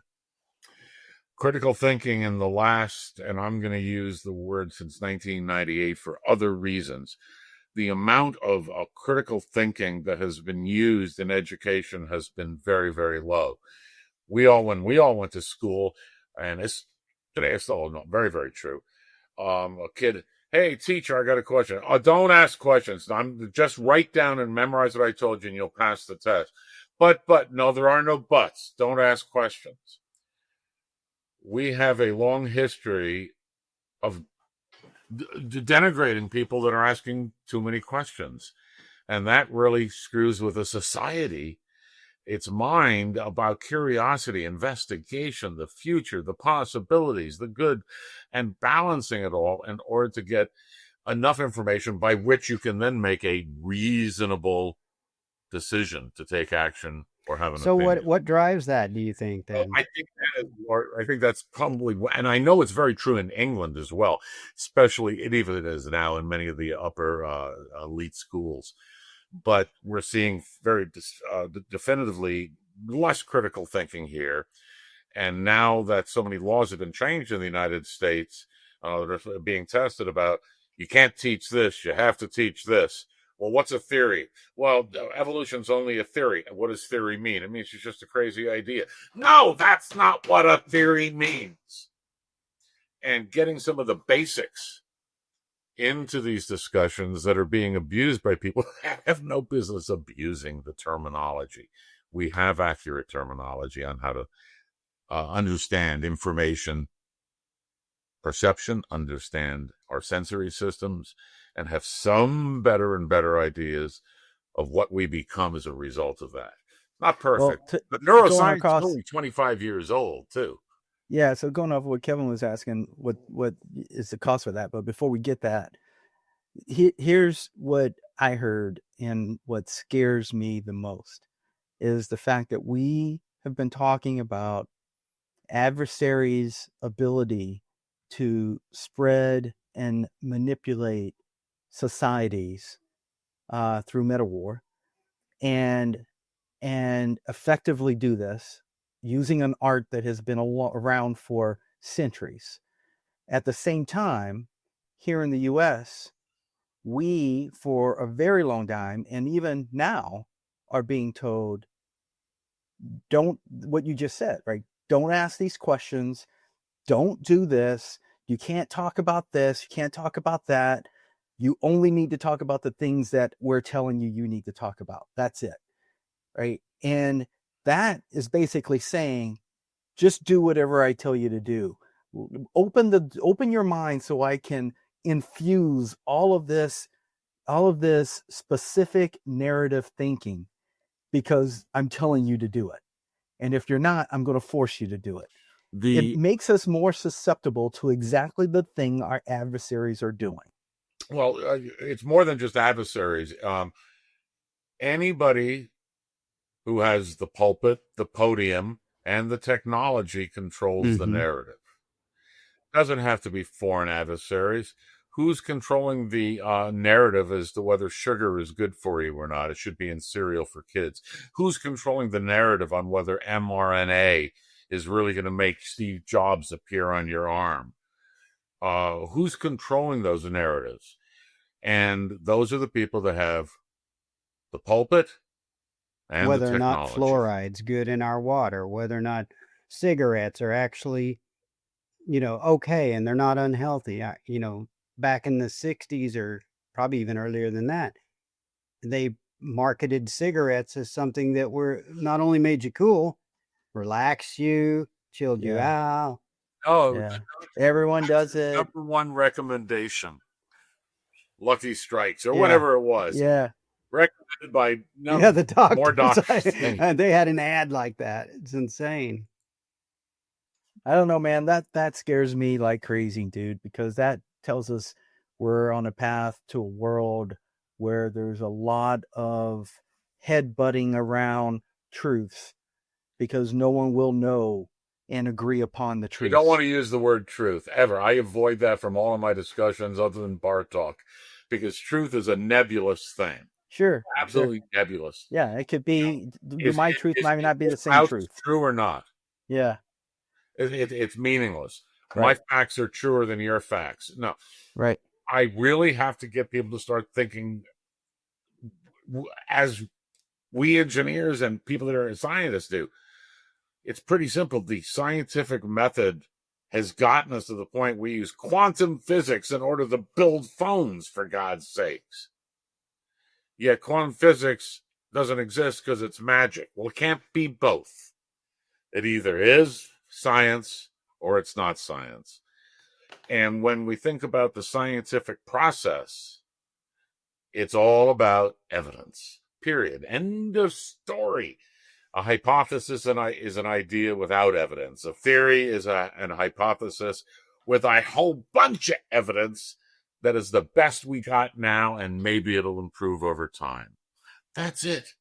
Critical thinking in the last, and I'm going to use the word since 1998 for other reasons, the amount of critical thinking that has been used in education has been very, very low. When we all went to school, and today it's still not very, very true. A kid, hey, teacher, I got a question. Oh, don't ask questions. I'm just write down and memorize what I told you and you'll pass the test. But no, there are no buts. Don't ask questions. We have a long history of denigrating people that are asking too many questions. And that really screws with a society, its mind about curiosity, investigation, the future, the possibilities, the good, and balancing it all in order to get enough information by which you can then make a reasonable decision to take action or have an opinion. So what drives that, do you think, then? I think that's probably, and I know it's very true in England as well, especially, it even is now in many of the upper elite schools. But we're seeing very definitively less critical thinking here. And now that so many laws have been changed in the United States, they're being tested about, you can't teach this, you have to teach this. Well, what's a theory? Well, evolution's only a theory. What does theory mean? It means it's just a crazy idea. No, that's not what a theory means. And getting some of the basics into these discussions that are being abused by people who have no business abusing the terminology. We have accurate terminology on how to understand information perception, understand our sensory systems, and have some better and better ideas of what we become as a result of that. Not perfect, but neuroscience is only 25 years old, too. Yeah, so going off what Kevin was asking, what is the cost for that? But before we get that, here's what I heard, and what scares me the most is the fact that we have been talking about adversaries' ability to spread and manipulate societies through meta-war, and effectively do this using an art that has been around for centuries. At the same time, here in the US, we, for a very long time, and even now, are being told, don't, what you just said, right? Don't ask these questions. Don't do this. You can't talk about this. You can't talk about that. You only need to talk about the things that we're telling you need to talk about. That's it, right? And that is basically saying, just do whatever I tell you to do. Open your mind so I can infuse all of this specific narrative thinking, because I'm telling you to do it. And if you're not, I'm going to force you to do it. It makes us more susceptible to exactly the thing our adversaries are doing. Well, it's more than just adversaries. Anybody who has the pulpit, the podium, and the technology controls the narrative. Doesn't have to be foreign adversaries. Who's controlling the narrative as to whether sugar is good for you or not? It should be in cereal for kids. Who's controlling the narrative on whether mRNA is really going to make Steve Jobs appear on your arm? Who's controlling those narratives? And those are the people that have the pulpit and whether the or not technology. fluoride's good in our water, whether or not cigarettes are actually, okay, and they're not unhealthy. Back in the 60s, or probably even earlier than that, they marketed cigarettes as something that were not only made you cool, relax you, chilled you out. Oh, yeah. Everyone does it. Number one recommendation, Lucky Strikes, or whatever it was. Yeah. Recommended by the doctors. More doctors. They had an ad like that. It's insane. I don't know, man. That scares me like crazy, dude, because that tells us we're on a path to a world where there's a lot of headbutting around truths, because no one will know and agree upon the truth. You don't want to use the word truth ever. I avoid that from all of my discussions other than bar talk, because truth is a nebulous thing. Sure. Absolutely nebulous. Yeah, it could be, my truth might not be the same truth. True or not. Yeah. It's meaningless. Right. My facts are truer than your facts. No. Right. I really have to get people to start thinking, as we engineers and people that are scientists do. It's pretty simple. The scientific method has gotten us to the point we use quantum physics in order to build phones, for God's sakes. Yet quantum physics doesn't exist because it's magic. Well, it can't be both. It either is science or it's not science. And when we think about the scientific process, it's all about evidence, period. End of story. A hypothesis is an idea without evidence. A theory is an hypothesis with a whole bunch of evidence that is the best we got now, and maybe it'll improve over time. That's it.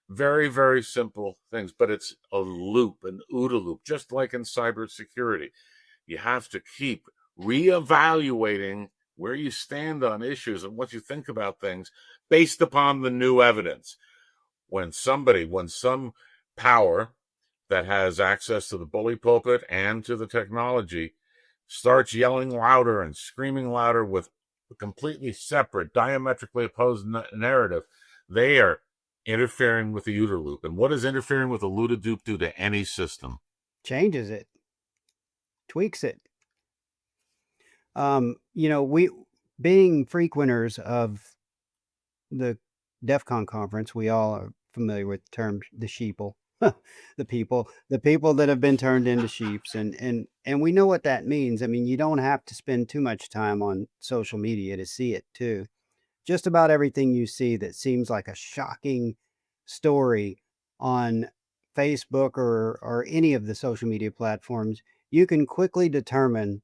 Very, very simple things, but it's a loop, an OODA loop, just like in cybersecurity. You have to keep reevaluating where you stand on issues and what you think about things based upon the new evidence. When some power that has access to the bully pulpit and to the technology starts yelling louder and screaming louder with a completely separate, diametrically opposed narrative. They are interfering with the OODA loop. And what does interfering with the OODA loop do to any system? Changes it, tweaks it. We being frequenters of the DEFCON conference, we all are familiar with the term the sheeple, the people that have been turned into sheeps, and we know what that means. I mean, you don't have to spend too much time on social media to see it too. Just about everything you see that seems like a shocking story on Facebook or any of the social media platforms, you can quickly determine.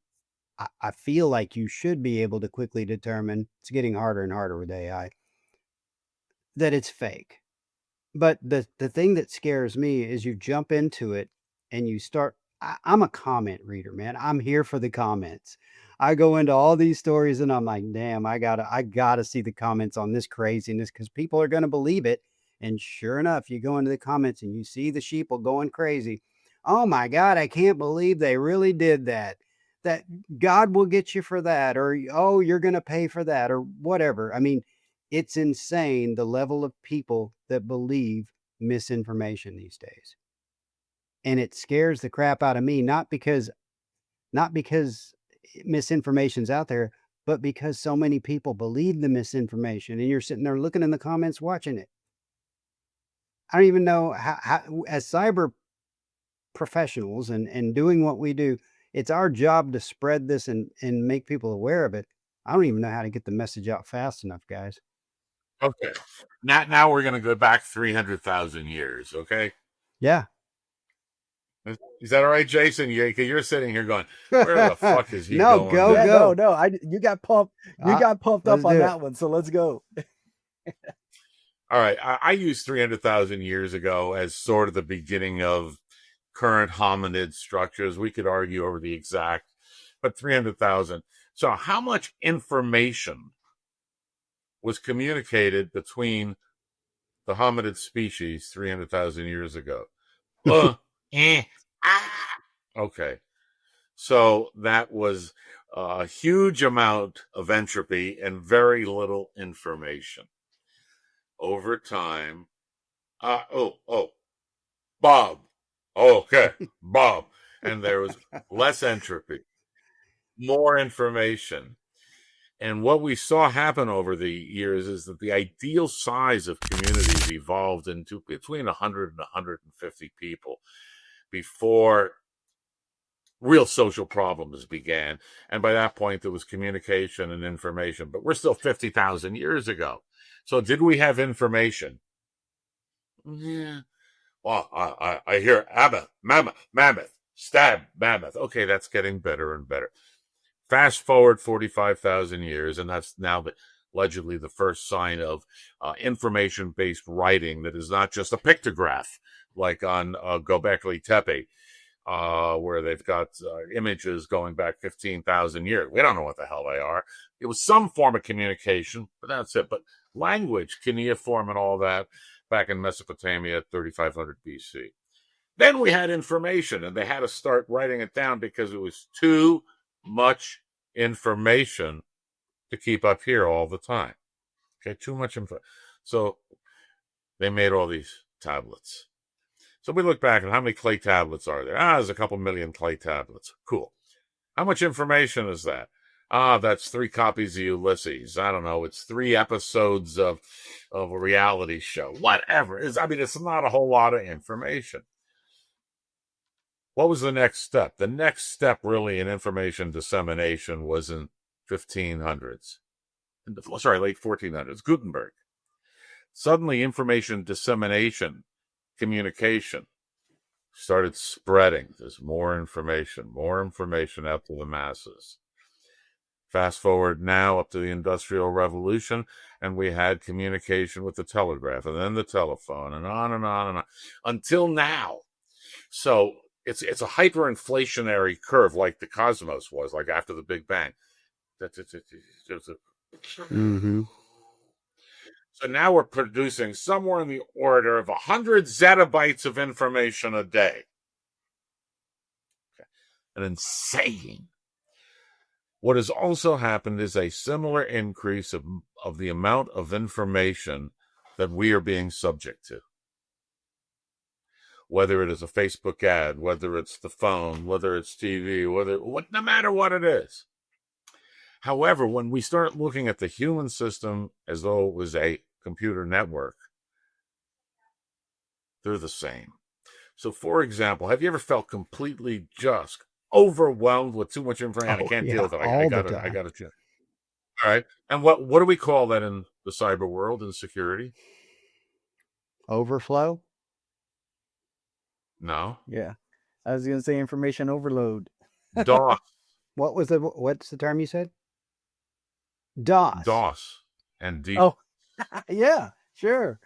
I feel like you should be able to quickly determine, it's getting harder and harder with AI, that it's fake. But the thing that scares me is you jump into it and you start. I'm a comment reader, man. I'm here for the comments. I go into all these stories and I'm like, damn, I gotta see the comments on this craziness because people are gonna believe it. And sure enough, you go into the comments and you see the sheeple going crazy. Oh my God, I can't believe they really did that. That God will get you for that, or oh, you're gonna pay for that, or whatever. I mean, it's insane the level of people that believe misinformation these days. And it scares the crap out of me, not because misinformation's out there, but because so many people believe the misinformation and you're sitting there looking in the comments watching it. I don't even know how as cyber professionals and doing what we do, it's our job to spread this and make people aware of it. I don't even know how to get the message out fast enough, guys. Okay. Now we're going to go back 300,000 years, okay? Yeah. Is that all right, Jason? You're sitting here going, where the fuck is he No, going? go, next? go. No. You got pumped. You got pumped up on that it. one. So let's go. All right. I used 300,000 years ago as sort of the beginning of current hominid structures. We could argue over the exact, but 300,000. So how much information was communicated between the hominid species 300,000 years ago? Okay. So that was a huge amount of entropy and very little information. Over time, Bob. Okay, Bob. And there was less entropy, more information. And what we saw happen over the years is that the ideal size of communities evolved into between 100 and 150 people before real social problems began. And by that point, there was communication and information. But we're still 50,000 years ago. So did we have information? Yeah. Well, I hear mammoth, stab, mammoth. Okay, that's getting better and better. Fast forward 45,000 years, and that's now allegedly the first sign of information-based writing that is not just a pictograph, like on Göbekli Tepe, where they've got images going back 15,000 years. We don't know what the hell they are. It was some form of communication, but that's it. But language, cuneiform and all that, back in Mesopotamia, 3500 BC. Then we had information, and they had to start writing it down because it was too much information to keep up here all the time. Okay, too much info. So they made all these tablets. So we look back at how many clay tablets are there. There's a couple million clay tablets. Cool. How much information is that? That's 3 copies of Ulysses. I don't know. It's 3 episodes of a reality show. Whatever. It's not a whole lot of information. What was the next step? The next step really in information dissemination was in 1500s. Late 1400s. Gutenberg. Suddenly information dissemination, communication started spreading. There's more information out to the masses. Fast forward now up to the Industrial Revolution, and we had communication with the telegraph and then the telephone and on and on and on until now. So it's a hyperinflationary curve like the cosmos was, like after the Big Bang. Mm-hmm. So now we're producing somewhere in the order of 100 zettabytes of information a day. Okay. An insane. What has also happened is a similar increase of the amount of information that we are being subject to. Whether it is a Facebook ad, whether it's the phone, whether it's TV, no matter what it is. However, when we start looking at the human system as though it was a computer network, they're the same. So, for example, have you ever felt completely just overwhelmed with too much information? I can't deal with it. I got to check. All right. And what do we call that in the cyber world and security? Overflow? No. Yeah. I was going to say information overload. DOS. What's the term you said? DOS. DOS and D. Oh, yeah, sure.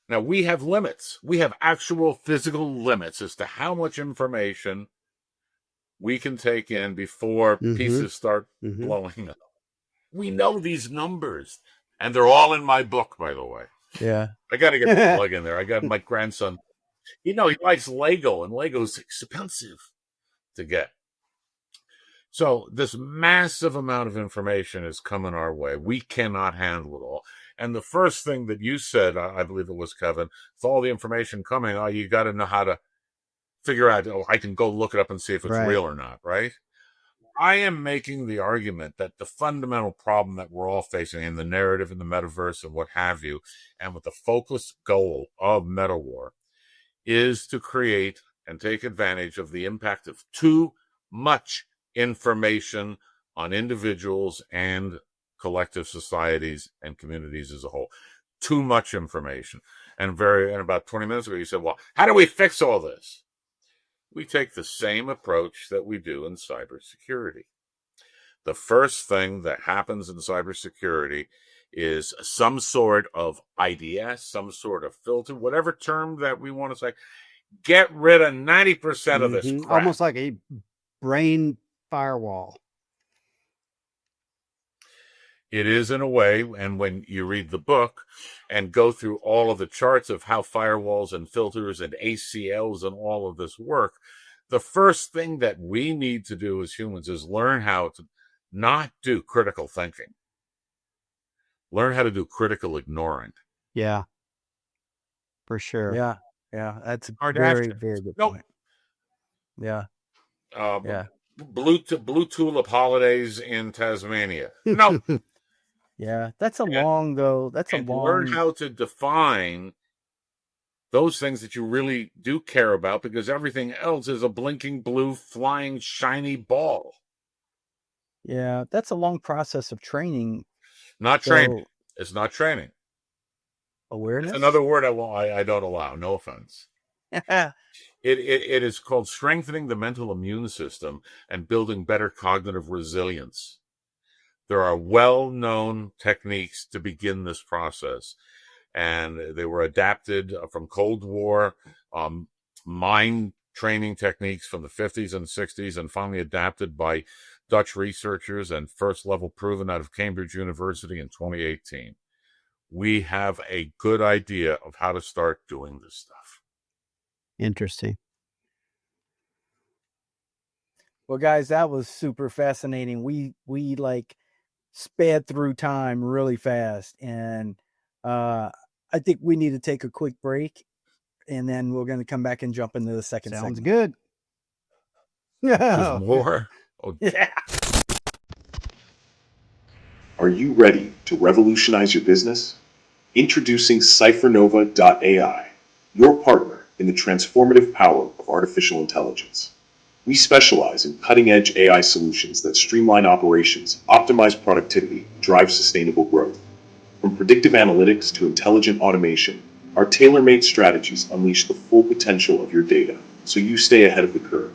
Now, we have limits. We have actual physical limits as to how much information we can take in before pieces start blowing up. We know these numbers, and they're all in my book, by the way. Yeah. I got to get the plug in there. I got my grandson. He likes Lego, and Lego's expensive to get. So this massive amount of information is coming our way. We cannot handle it all. And the first thing that you said, I believe it was Kevin, with all the information coming, you got to know how to figure out, I can go look it up and see if it's real or not, right? I am making the argument that the fundamental problem that we're all facing in the narrative, in the metaverse, and what have you, and with the focused goal of MetaWar, is to create and take advantage of the impact of too much information on individuals and collective societies and communities as a whole. Too much information. And about 20 minutes ago, you said, well, how do we fix all this? We take the same approach that we do in cybersecurity. The first thing that happens in cybersecurity is some sort of IDS, some sort of filter, whatever term that we want to say. Get rid of 90% of this crap. Almost like a brain firewall. It is in a way, and when you read the book and go through all of the charts of how firewalls and filters and ACLs and all of this work, the first thing that we need to do as humans is learn how to not do critical thinking. Learn how to do critical ignoring. Yeah, for sure. Yeah, that's a very, very good point. Yeah. Blue tulip holidays in Tasmania. No. Yeah, that's a long though. Learn how to define those things that you really do care about, because everything else is a blinking blue, flying, shiny ball. Yeah, that's a long process of training. Not training. It's not training. Awareness. It's another word I don't allow. No offense. It is called strengthening the mental immune system and building better cognitive resilience. There are well-known techniques to begin this process, and they were adapted from Cold War mind training techniques from the 50s and 60s, and finally adapted by Dutch researchers and first level proven out of Cambridge University in 2018. We have a good idea of how to start doing this stuff. Interesting. Well, guys, that was super fascinating. We sped through time really fast, and I think we need to take a quick break, and then we're going to come back and jump into the second segment. Sounds good. There's more? Oh. Yeah. Are you ready to revolutionize your business? Introducing CypherNova.ai, your partner in the transformative power of artificial intelligence. We specialize in cutting-edge AI solutions that streamline operations, optimize productivity, drive sustainable growth. From predictive analytics to intelligent automation, our tailor-made strategies unleash the full potential of your data so you stay ahead of the curve.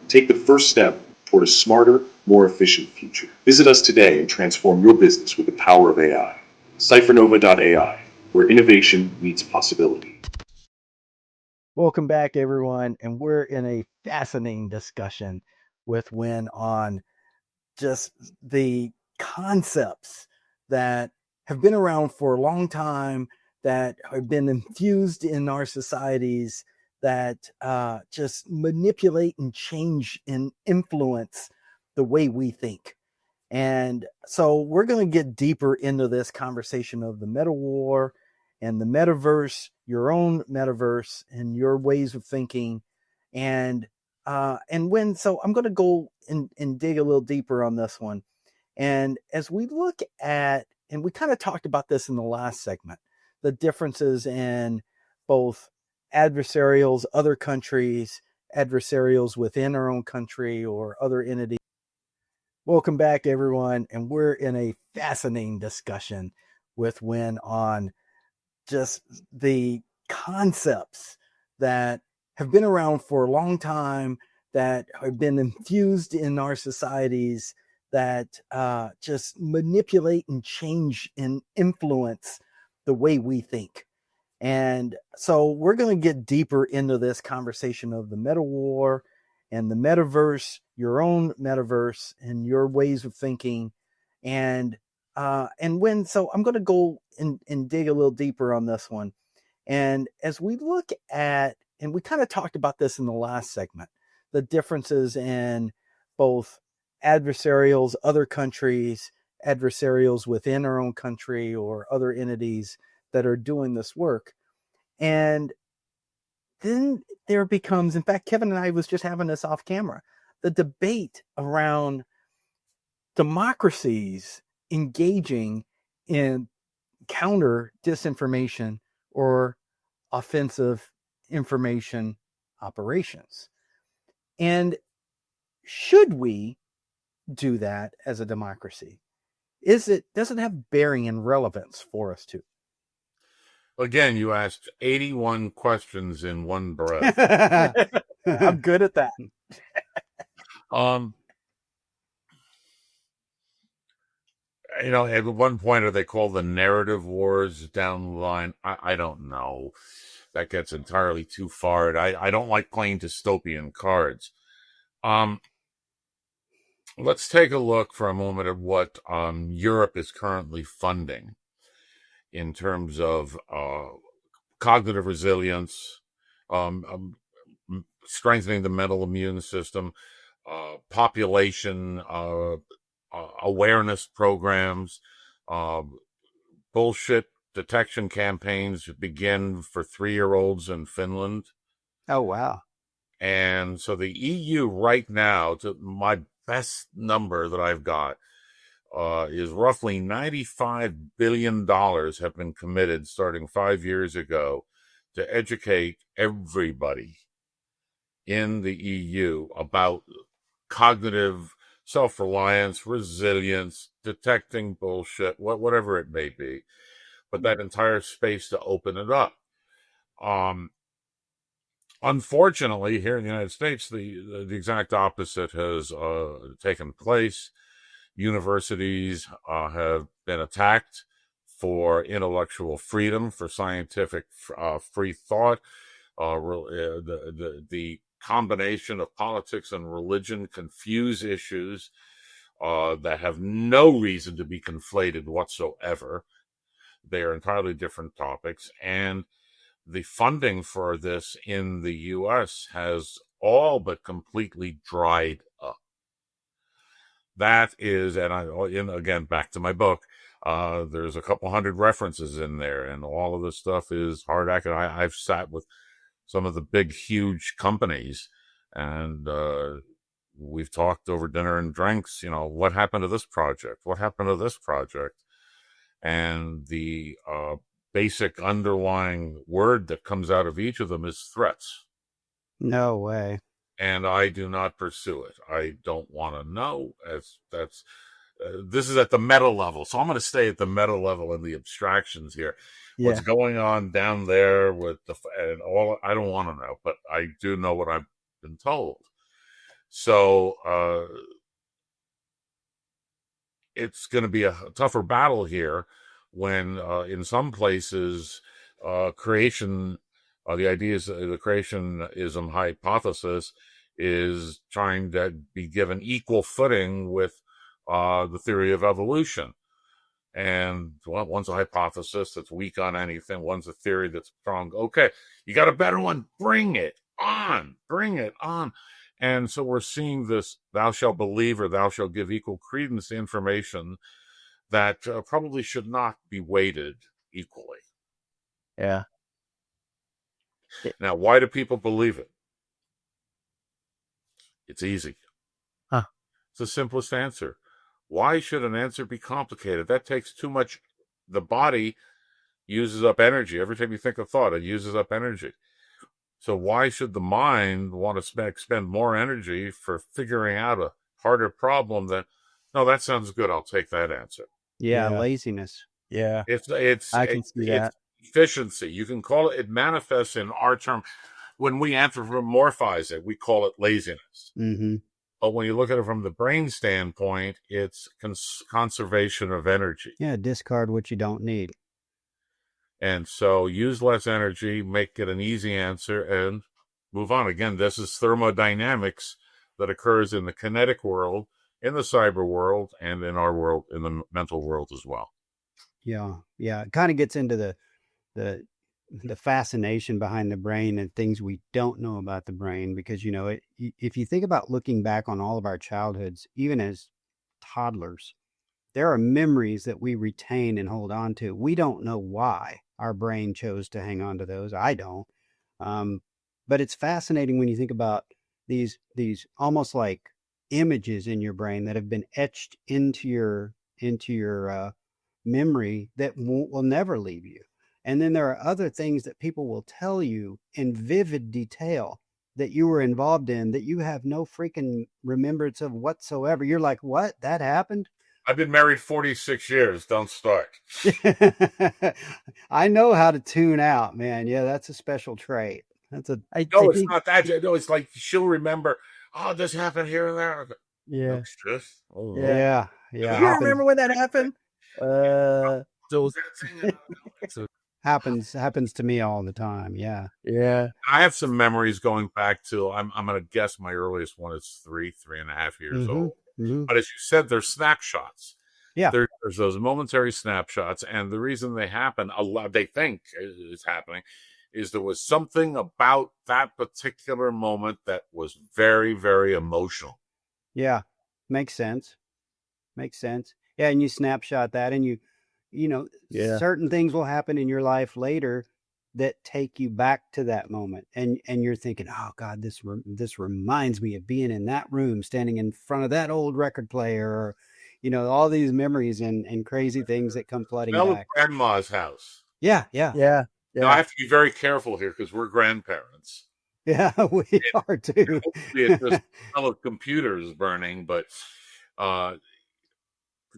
Take the first step toward a smarter, more efficient future. Visit us today and transform your business with the power of AI. CypherNova.ai, where innovation meets possibility. Welcome back, everyone, and we're in a fascinating discussion with Winn on just the concepts that have been around for a long time, that have been infused in our societies, that just manipulate and change and influence the way we think. And so we're going to get deeper into this conversation of the meta war and the metaverse, your own metaverse and your ways of thinking. And so I'm going to go and dig a little deeper on this one. And as we look at, and we kind of talked about this in the last segment, the differences in both adversarials, other countries, adversarials within our own country or other entities. Welcome back, everyone. And we're in a fascinating discussion with Winn on just the concepts that have been around for a long time, that have been infused in our societies, that just manipulate and change and influence the way we think. And so we're going to get deeper into this conversation of the meta war and the metaverse, your own metaverse and your ways of thinking. And so I'm going to go and dig a little deeper on this one. And as we look at, and we kind of talked about this in the last segment, the differences in both adversarials, other countries, adversarials within our own country or other entities that are doing this work. And then there becomes, in fact, Kevin and I was just having this off camera, the debate around democracies engaging in counter disinformation or offensive information operations. And should we do that as a democracy? Does it have bearing and relevance for us too? Again, you asked 81 questions in one breath. I'm good at that. At one point, are they called the narrative wars down the line? I don't know. That gets entirely too far. I don't like playing dystopian cards. Let's take a look for a moment at what Europe is currently funding in terms of cognitive resilience, strengthening the mental immune system, population awareness programs, bullshit detection campaigns begin for 3-year-olds in Finland. Oh, wow. And so the EU right now, to my best number that I've got, is roughly $95 billion have been committed starting 5 years ago to educate everybody in the EU about cognitive self-reliance, resilience, detecting bullshit, whatever it may be, but that entire space to open it up. Unfortunately, here in the United States, the exact opposite has taken place. Universities have been attacked for intellectual freedom, for scientific free thought. The combination of politics and religion confuse issues that have no reason to be conflated whatsoever. They are entirely different topics. And the funding for this in the U.S. has all but completely dried up. That is, again, back to my book, there's a couple hundred references in there, and all of this stuff is hard academic. I've sat with some of the big, huge companies, and we've talked over dinner and drinks, what happened to this project? What happened to this project? And the basic underlying word that comes out of each of them is threats. No way. And I do not pursue it. I don't want to know. This is at the meta level, so I'm going to stay at the meta level and the abstractions here. Yeah. What's going on down there with and all? I don't want to know, but I do know what I've been told. So it's going to be a tougher battle here when, in some places, creation. The ideas, the creationism hypothesis is trying to be given equal footing with the theory of evolution. And one's a hypothesis that's weak on anything. One's a theory that's strong. Okay, you got a better one. Bring it on. Bring it on. And so we're seeing this thou shalt believe or thou shalt give equal credence to information that probably should not be weighted equally. Yeah. Now, why do people believe it? It's easy. Huh. It's the simplest answer. Why should an answer be complicated? That takes too much. The body uses up energy. Every time you think a thought, it uses up energy. So why should the mind want to expend more energy for figuring out a harder problem than, no, that sounds good, I'll take that answer. Yeah, Yeah. laziness. Yeah. It's I can see that. efficiency. You can call it manifests in our term. When we anthropomorphize it, we call it laziness. Mm-hmm. But when you look at it from the brain standpoint, it's conservation of energy. Yeah, discard what you don't need. And so use less energy, make it an easy answer, and move on. Again, this is thermodynamics that occurs in the kinetic world, in the cyber world, and in our world, in the mental world as well. Yeah. It kind of gets into the fascination behind the brain and things we don't know about the brain, because, if you think about looking back on all of our childhoods, even as toddlers, there are memories that we retain and hold on to. We don't know why our brain chose to hang on to those. I don't. But it's fascinating when you think about these almost like images in your brain that have been etched into your memory that will never leave you. And then there are other things that people will tell you in vivid detail that you were involved in that you have no freaking remembrance of whatsoever. You're like, what? That happened? I've been married 46 years. Don't start. I know how to tune out, man. Yeah, that's a special trait. No, it's not that. No, it's like she'll remember, oh, this happened here and there. Yeah. No stress. Oh, Yeah. You remember when that happened? Happens to me all the time. Yeah. Yeah. I have some memories going back to, I'm going to guess my earliest one is 3.5 years old. Mm-hmm. But as you said, they're snapshots. Yeah. There's those momentary snapshots. And the reason they happen, they think is happening, is there was something about that particular moment that was very, very emotional. Yeah. Makes sense. Yeah. And you snapshot that, and certain things will happen in your life later that take you back to that moment. And you're thinking, oh God, this reminds me of being in that room, standing in front of that old record player, or, all these memories and crazy things that come flooding back. Grandma's house. Yeah. Now, I have to be very careful here because we're grandparents. Yeah, we are too. Hopefully it's just smell of computers burning, but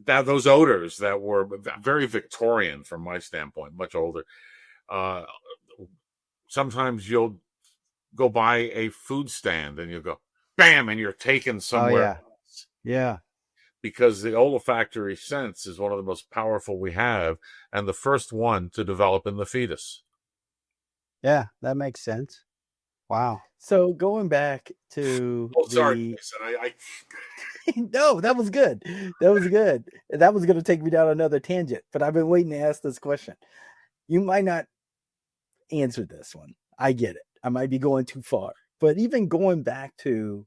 those odors that were very Victorian from my standpoint, much older. Sometimes you'll go by a food stand and you'll go, bam, and you're taken somewhere. Oh, yeah. Because the olfactory sense is one of the most powerful we have, and the first one to develop in the fetus. Yeah, that makes sense. Wow. So going back to sorry, no, that was good. That was good. That was going to take me down another tangent, but I've been waiting to ask this question. You might not answer this one. I get it. I might be going too far. But even going back to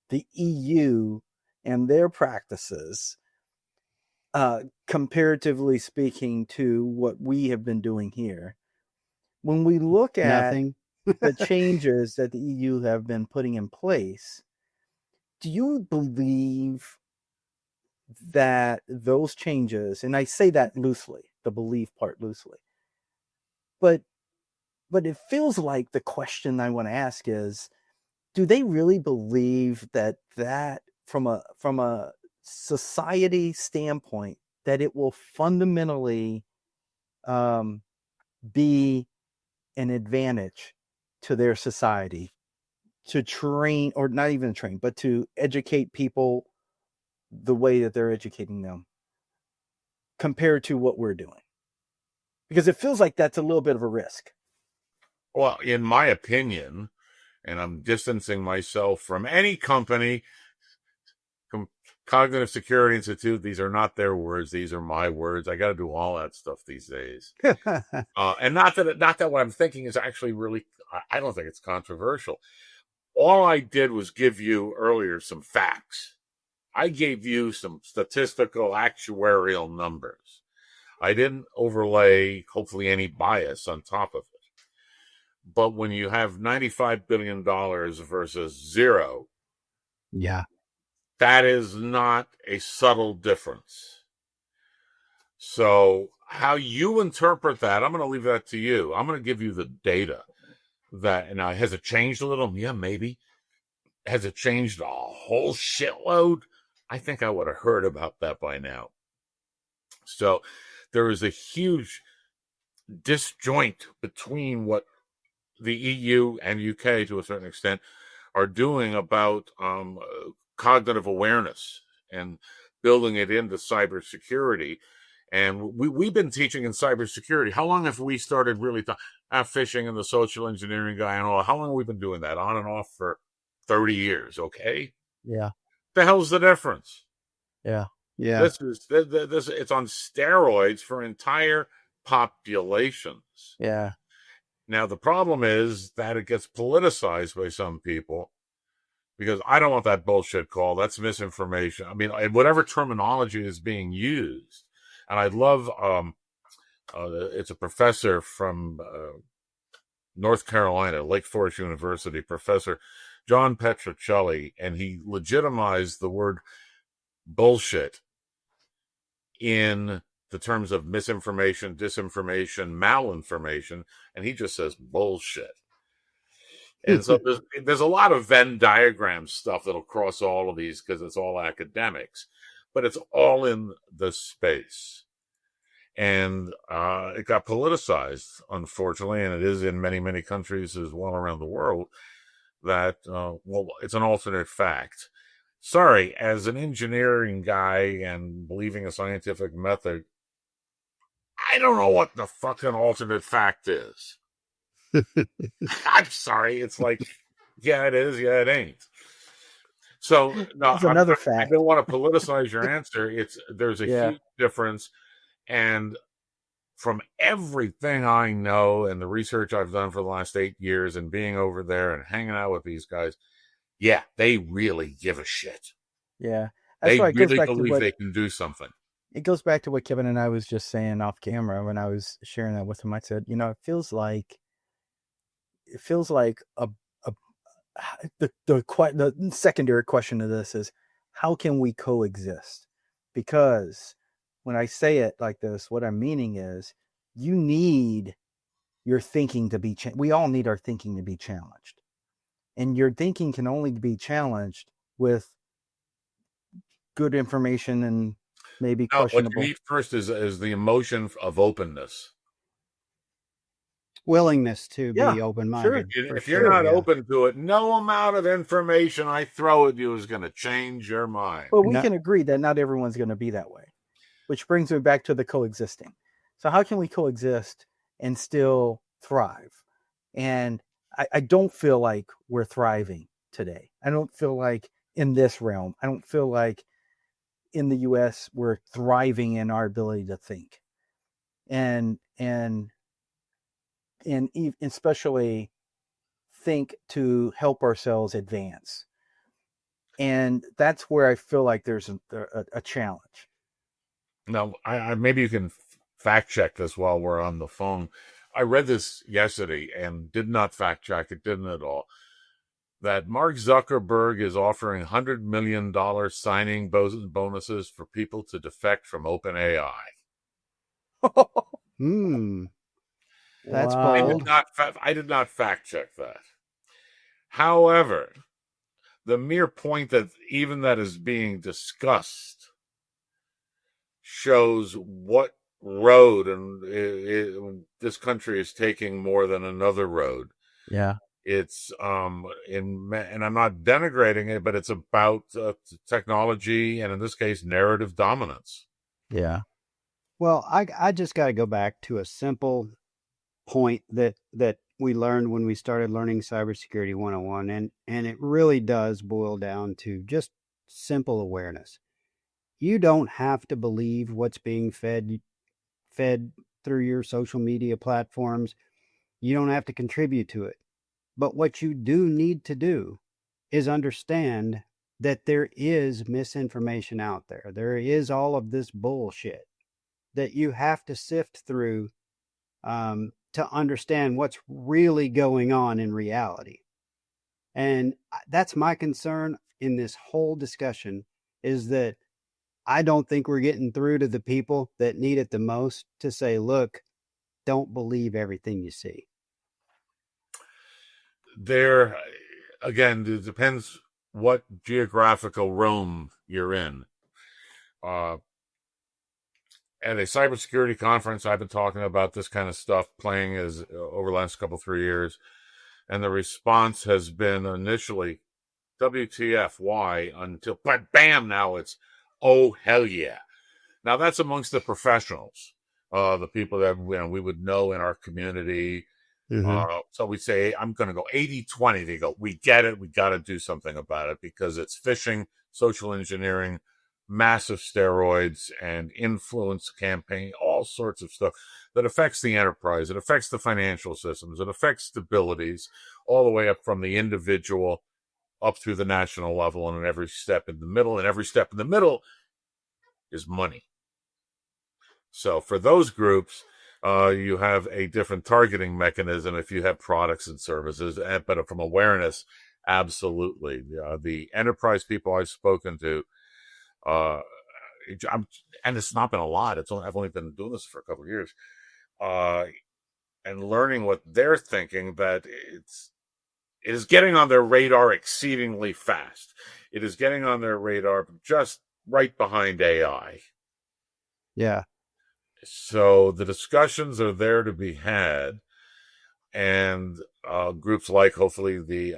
the EU and their practices, comparatively speaking to what we have been doing here, when we look at the changes that the EU have been putting in place, do you believe that those changes, and I say that loosely, the belief part loosely, but it feels like the question I want to ask is, do they really believe that from a society standpoint, that it will fundamentally be an advantage to their society to train, or not even train, but to educate people the way that they're educating them compared to what we're doing? Because it feels like that's a little bit of a risk. Well, in my opinion, and I'm distancing myself from any company, Cognitive Security Institute, these are not their words, these are my words. I got to do all that stuff these days. And not that what I'm thinking is actually really, I don't think it's controversial. All I did was give you earlier some facts. I gave you some statistical actuarial numbers. I didn't overlay, hopefully, any bias on top of it. But when you have $95 billion versus zero, Yeah. that is not a subtle difference. So how you interpret that, I'm going to leave that to you. I'm going to give you the data. That now, has it changed a little? Yeah, maybe. Has it changed a whole shitload? I think I would have heard about that by now. So there is a huge disjoint between what the EU and UK, to a certain extent, are doing about cognitive awareness and building it into cybersecurity. And we've been teaching in cybersecurity. How long have we started really phishing and the social engineering guy and all? How long have we been doing that on and off for 30 years? Okay. Yeah. The hell's the difference? Yeah. Yeah. This it's on steroids for entire populations. Yeah. Now, the problem is that it gets politicized by some people because I don't want that bullshit call. That's misinformation. I mean, whatever terminology is being used. And I love, it's a professor from North Carolina, Lake Forest University, Professor John Petrocelli, and he legitimized the word bullshit in the terms of misinformation, disinformation, malinformation, and he just says bullshit. And so there's a lot of Venn diagram stuff that'll cross all of these because it's all academics, but it's all in the space. And it got politicized, unfortunately, and it is in many, many countries as well around the world, that, it's an alternate fact. Sorry, as an engineering guy and believing a scientific method, I don't know what the fucking alternate fact is. I'm sorry. It's like, yeah, it is. Yeah, it ain't. So no, That's another fact. I don't want to politicize your answer. There's a huge difference. And from everything I know and the research I've done for the last 8 years and being over there and hanging out with these guys, yeah, they really give a shit. Yeah. They really believe they can do something. It goes back to what Kevin and I was just saying off camera when I was sharing that with him. I said, it feels like the secondary question to this is, how can we coexist? Because when I say it like this, what I'm meaning is you need your thinking to be we all need our thinking to be challenged. And your thinking can only be challenged with good information and maybe questionable. What you need first is the emotion of openness. Willingness to be open-minded. Sure. If you're not open to it, no amount of information I throw at you is going to change your mind. Well, we can agree that not everyone's going to be that way, which brings me back to the coexisting. So how can we coexist and still thrive? And I don't feel like we're thriving today. I don't feel like in this realm, I don't feel like in the US we're thriving in our ability to think. And especially think to help ourselves advance. And that's where I feel like there's a challenge. Now, I maybe you can fact check this while we're on the phone. I read this yesterday and did not fact check it, didn't at all. That Mark Zuckerberg is offering $100 million signing bonuses for people to defect from OpenAI. That's bold. I did not fact check that. However, the mere point that even that is being discussed shows what road and this country is taking more than another road. Yeah. It's and I'm not denigrating it, but it's about technology and in this case narrative dominance. Yeah. Well, I just got to go back to a simple point that we learned when we started learning Cybersecurity 101, and it really does boil down to just simple awareness. You don't have to believe what's being fed through your social media platforms. You don't have to contribute to it. But what you do need to do is understand that there is misinformation out there. There is all of this bullshit that you have to sift through to understand what's really going on in reality. And that's my concern in this whole discussion, is that I don't think we're getting through to the people that need it the most to say, look, don't believe everything you see. There, again, it depends what geographical realm you're in. At a cybersecurity conference, I've been talking about this kind of stuff playing as over the last 3 years, and the response has been initially, WTF, why, until, but bam, now it's, oh, hell yeah. Now that's amongst the professionals, the people that we would know in our community. So we say, I'm going to go 80-20. They go, we get it. We got to do something about it because it's phishing, social engineering, massive steroids, and influence campaign, all sorts of stuff that affects the enterprise. It affects the financial systems. It affects stabilities all the way up from the individual up through the national level and every step in the middle. And every step in the middle is money. So for those groups, you have a different targeting mechanism if you have products and services, but from awareness, absolutely. The enterprise people I've spoken to, and it's not been a lot. I've only been doing this for a couple of years, and learning what they're thinking, that it is getting on their radar exceedingly fast. It is getting on their radar just right behind AI. Yeah. So the discussions are there to be had, and groups like hopefully the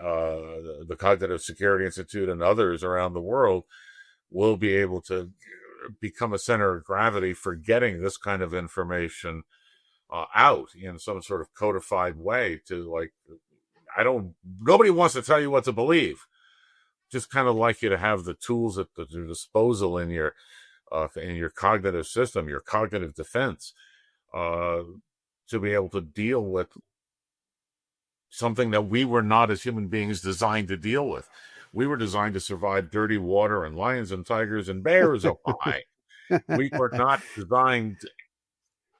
Cognitive Security Institute and others around the world will be able to become a center of gravity for getting this kind of information out in some sort of codified way. Nobody wants to tell you what to believe. Just kind of like you to have the tools at your disposal in your cognitive system, your cognitive defense, to be able to deal with something that we were not as human beings designed to deal with. We were designed to survive dirty water and lions and tigers and bears. Oh my. We were not designed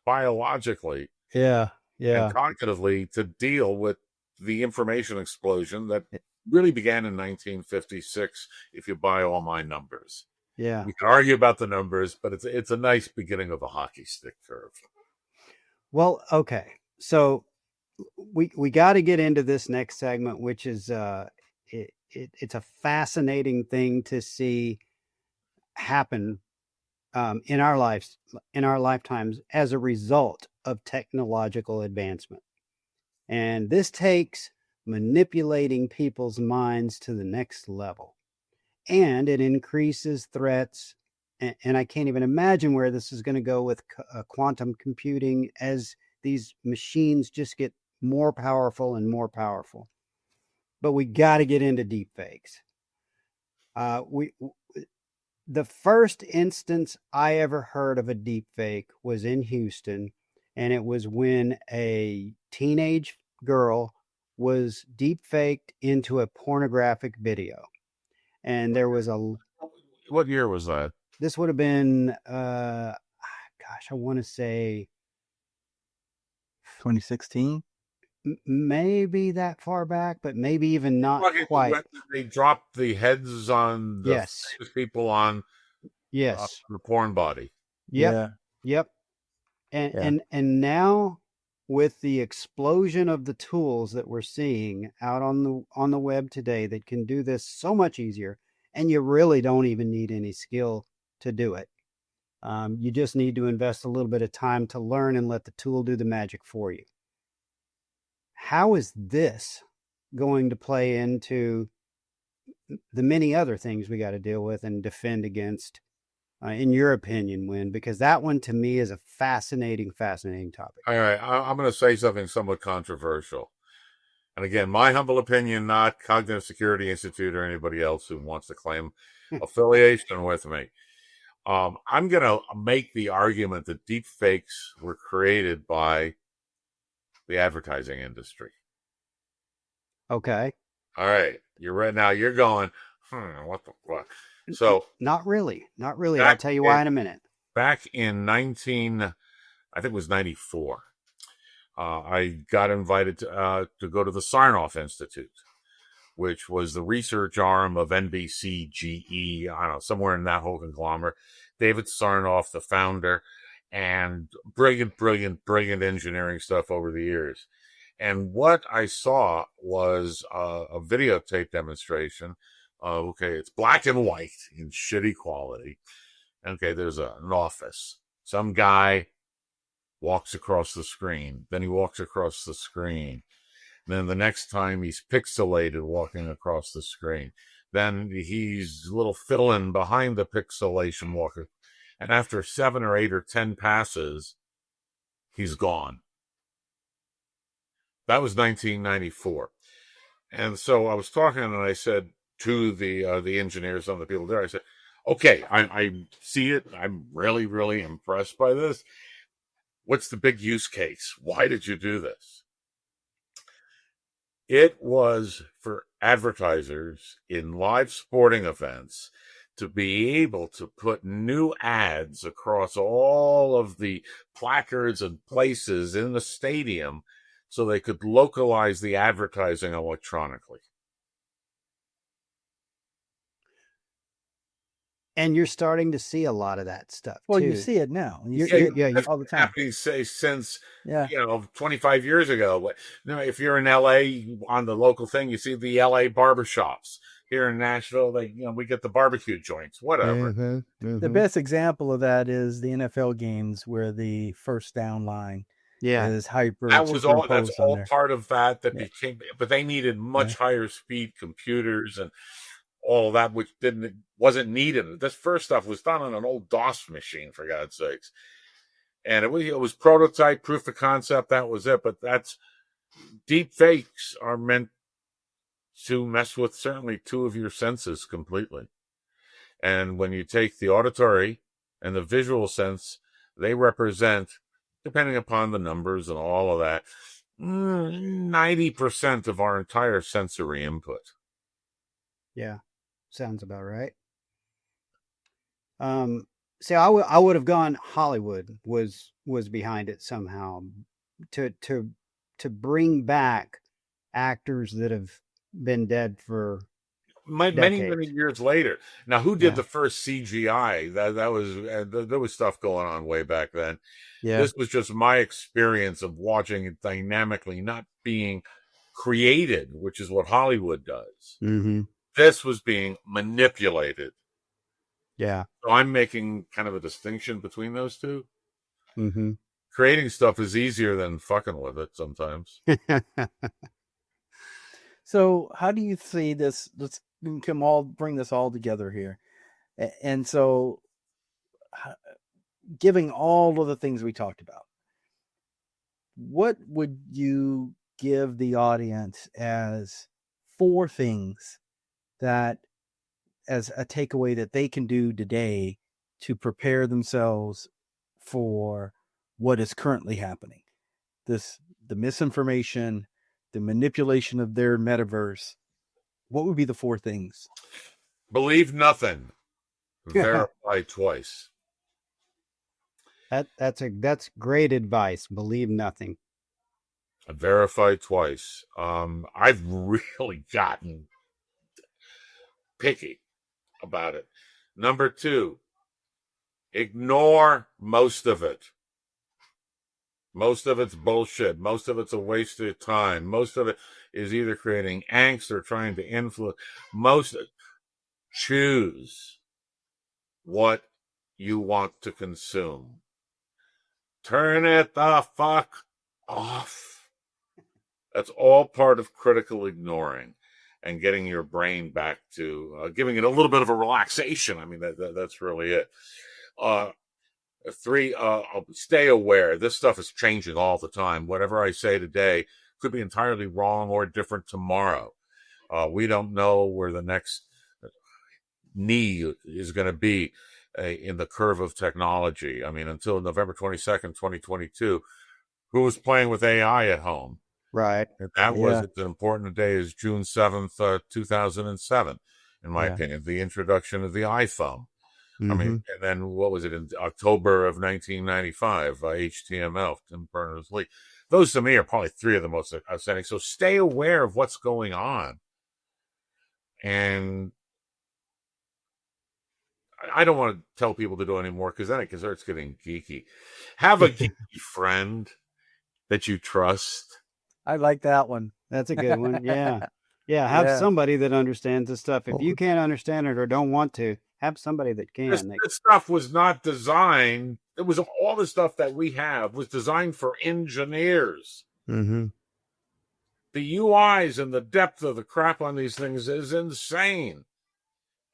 biologically and cognitively to deal with the information explosion that really began in 1956, if you buy all my numbers. Yeah. We can argue about the numbers, but it's a nice beginning of a hockey stick curve. Well, okay. So we got to get into this next segment, which is it's a fascinating thing to see happen in our lives, in our lifetimes, as a result of technological advancement. And this takes manipulating people's minds to the next level. And it increases threats. And I can't even imagine where this is going to go with quantum computing as these machines just get more powerful and more powerful. But we got to get into deepfakes. The first instance I ever heard of a deepfake was in Houston, and it was when a teenage girl was deepfaked into a pornographic video. And there was What year was that? This would have been, I want to say 2016. Maybe that far back, but maybe even not quite. They dropped the heads on the people on the porn body. Yep. And now with the explosion of the tools that we're seeing out on the web today that can do this so much easier, and you really don't even need any skill to do it. You just need to invest a little bit of time to learn and let the tool do the magic for you. How is this going to play into the many other things we got to deal with and defend against, in your opinion, Winn? Because that one to me is a fascinating topic. All right, I'm going to say something somewhat controversial. And again, my humble opinion, not Cognitive Security Institute or anybody else who wants to claim affiliation with me. I'm going to make the argument that deepfakes were created by the advertising industry. Okay. All right. You're right now. You're going, what the fuck? So Not really. Not really. I'll back tell you in, why in a minute. back in I think it was 94, I got invited to go to the Sarnoff Institute, which was the research arm of NBC, GE, I don't know, somewhere in that whole conglomerate. David Sarnoff, the founder, and brilliant, brilliant, brilliant engineering stuff over the years. And what I saw was a videotape demonstration. Okay, it's black and white in shitty quality. Okay, there's an office. Some guy walks across the screen. Then he walks across the screen. Then the next time he's pixelated walking across the screen. Then he's a little fiddling behind the pixelation walker. And after 7 or 8 or 10 passes, he's gone. That was 1994. And so I was talking and I said to the engineers, some of the people there, I said, okay, I see it. I'm really, really impressed by this. What's the big use case? Why did you do this? It was for advertisers in live sporting events to be able to put new ads across all of the placards and places in the stadium so they could localize the advertising electronically. And you're starting to see a lot of that stuff. Well, too. you see it now. You You're- see it all the time. Happening, say, since Yeah. 25 years ago. If you're in LA on the local thing, you see the LA barbershops. Here in Nashville, we get the barbecue joints, whatever. The best example of that is the NFL games where the first down line is hyper. That's all there. part of that became, but they needed much higher speed computers and all of that, which wasn't needed. This first stuff was done on an old DOS machine, for God's sakes. And it was prototype, proof of concept. That was it. But deep fakes are meant to mess with certainly 2 of your senses completely. And when you take the auditory and the visual sense, they represent, depending upon the numbers and all of that, 90% of our entire sensory input. Yeah, sounds about right. See, I would have gone Hollywood was behind it somehow to bring back actors that have been dead for many years later. Now, who did the first CGI? That was there was stuff going on way back then. Yeah. This was just my experience of watching it dynamically, not being created, which is what Hollywood does. Mm-hmm. This was being manipulated. Yeah. So I'm making kind of a distinction between those two. Mm-hmm. Creating stuff is easier than fucking with it sometimes. So how do you see this? Let's bring this all together here. And so giving all of the things we talked about, what would you give the audience as 4 things that as a takeaway that they can do today to prepare themselves for what is currently happening? The misinformation, the manipulation of their metaverse. What would be the 4 things? Believe nothing. Verify twice. That's great advice. Believe nothing. Verify twice. I've really gotten picky about it. Number 2, ignore most of it. Most of it's bullshit. Most of it's a waste of time. Most of it is either creating angst or trying to influence. Choose what you want to consume. Turn it the fuck off. That's all part of critical ignoring and getting your brain back to giving it a little bit of a relaxation. I mean, that's really it. 3, stay aware. This stuff is changing all the time. Whatever I say today could be entirely wrong or different tomorrow. We don't know where the next knee is going to be in the curve of technology. I mean, until November 22nd, 2022, who was playing with AI at home? Right. And that was Yeah. as important a day as June 7th, 2007, in my Yeah. opinion, the introduction of the iPhone. I mean, Mhm. and then what was it in October of 1995? HTML, Tim Berners-Lee. Those to me are probably three of the most outstanding. So stay aware of what's going on. And I don't want to tell people to do any more because then it starts getting geeky. Have a geeky friend that you trust. I like that one. That's a good one. Yeah. Yeah, have Yeah. somebody that understands this stuff. If Oh, you can't understand it or don't want to, have somebody that This, can. this stuff was not designed. It was all the stuff that we have was designed for engineers. Mm-hmm. The UIs and the depth of the crap on these things is insane.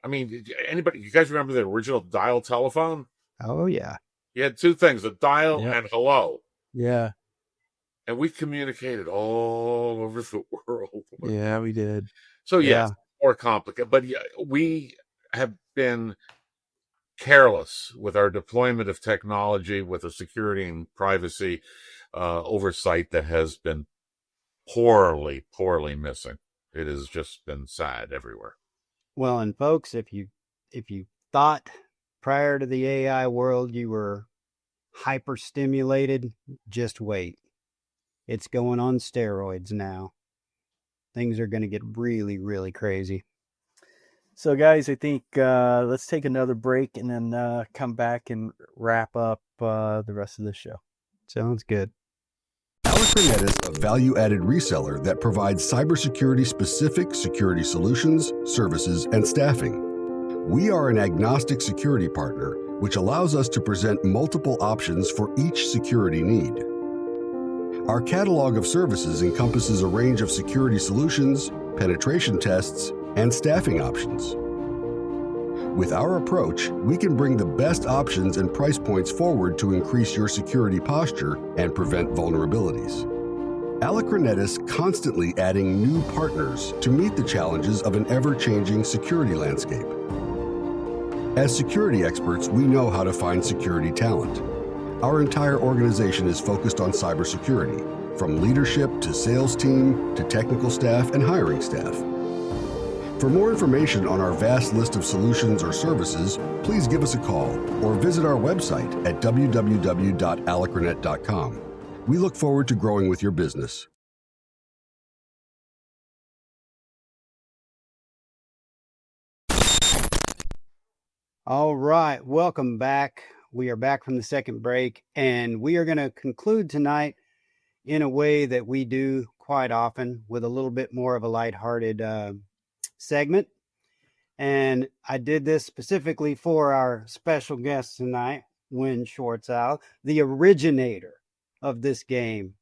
I mean, anybody, you guys remember the original dial telephone? Oh, yeah. You had two things, a dial Yep. and hello. Yeah. And we communicated all over the world. Yeah, we did. So, yes, Yeah. more complicated. But yeah, we have been careless with our deployment of technology with a security and privacy oversight that has been poorly missing. It has just been sad everywhere. Well, and folks, if you thought prior to the AI world you were hyper stimulated, just wait. It's going on steroids now. Things are going to get really, really crazy. So, guys, I think let's take another break and then come back and wrap up the rest of the show. Sounds good. Alacrinetis, a value-added reseller that provides cybersecurity-specific security solutions, services, and staffing. We are an agnostic security partner, which allows us to present multiple options for each security need. Our catalog of services encompasses a range of security solutions, penetration tests, and staffing options. With our approach, we can bring the best options and price points forward to increase your security posture and prevent vulnerabilities. Alacrinetis constantly adding new partners to meet the challenges of an ever-changing security landscape. As security experts, we know how to find security talent. Our entire organization is focused on cybersecurity, from leadership to sales team to technical staff and hiring staff. For more information on our vast list of solutions or services, please give us a call or visit our website at www.alacrinet.com. We look forward to growing with your business. All right, welcome back. We are back from the second break, and we are going to conclude tonight in a way that we do quite often, with a little bit more of a lighthearted segment. And I did this specifically for our special guest tonight, Winn Schwartau, the originator of this game,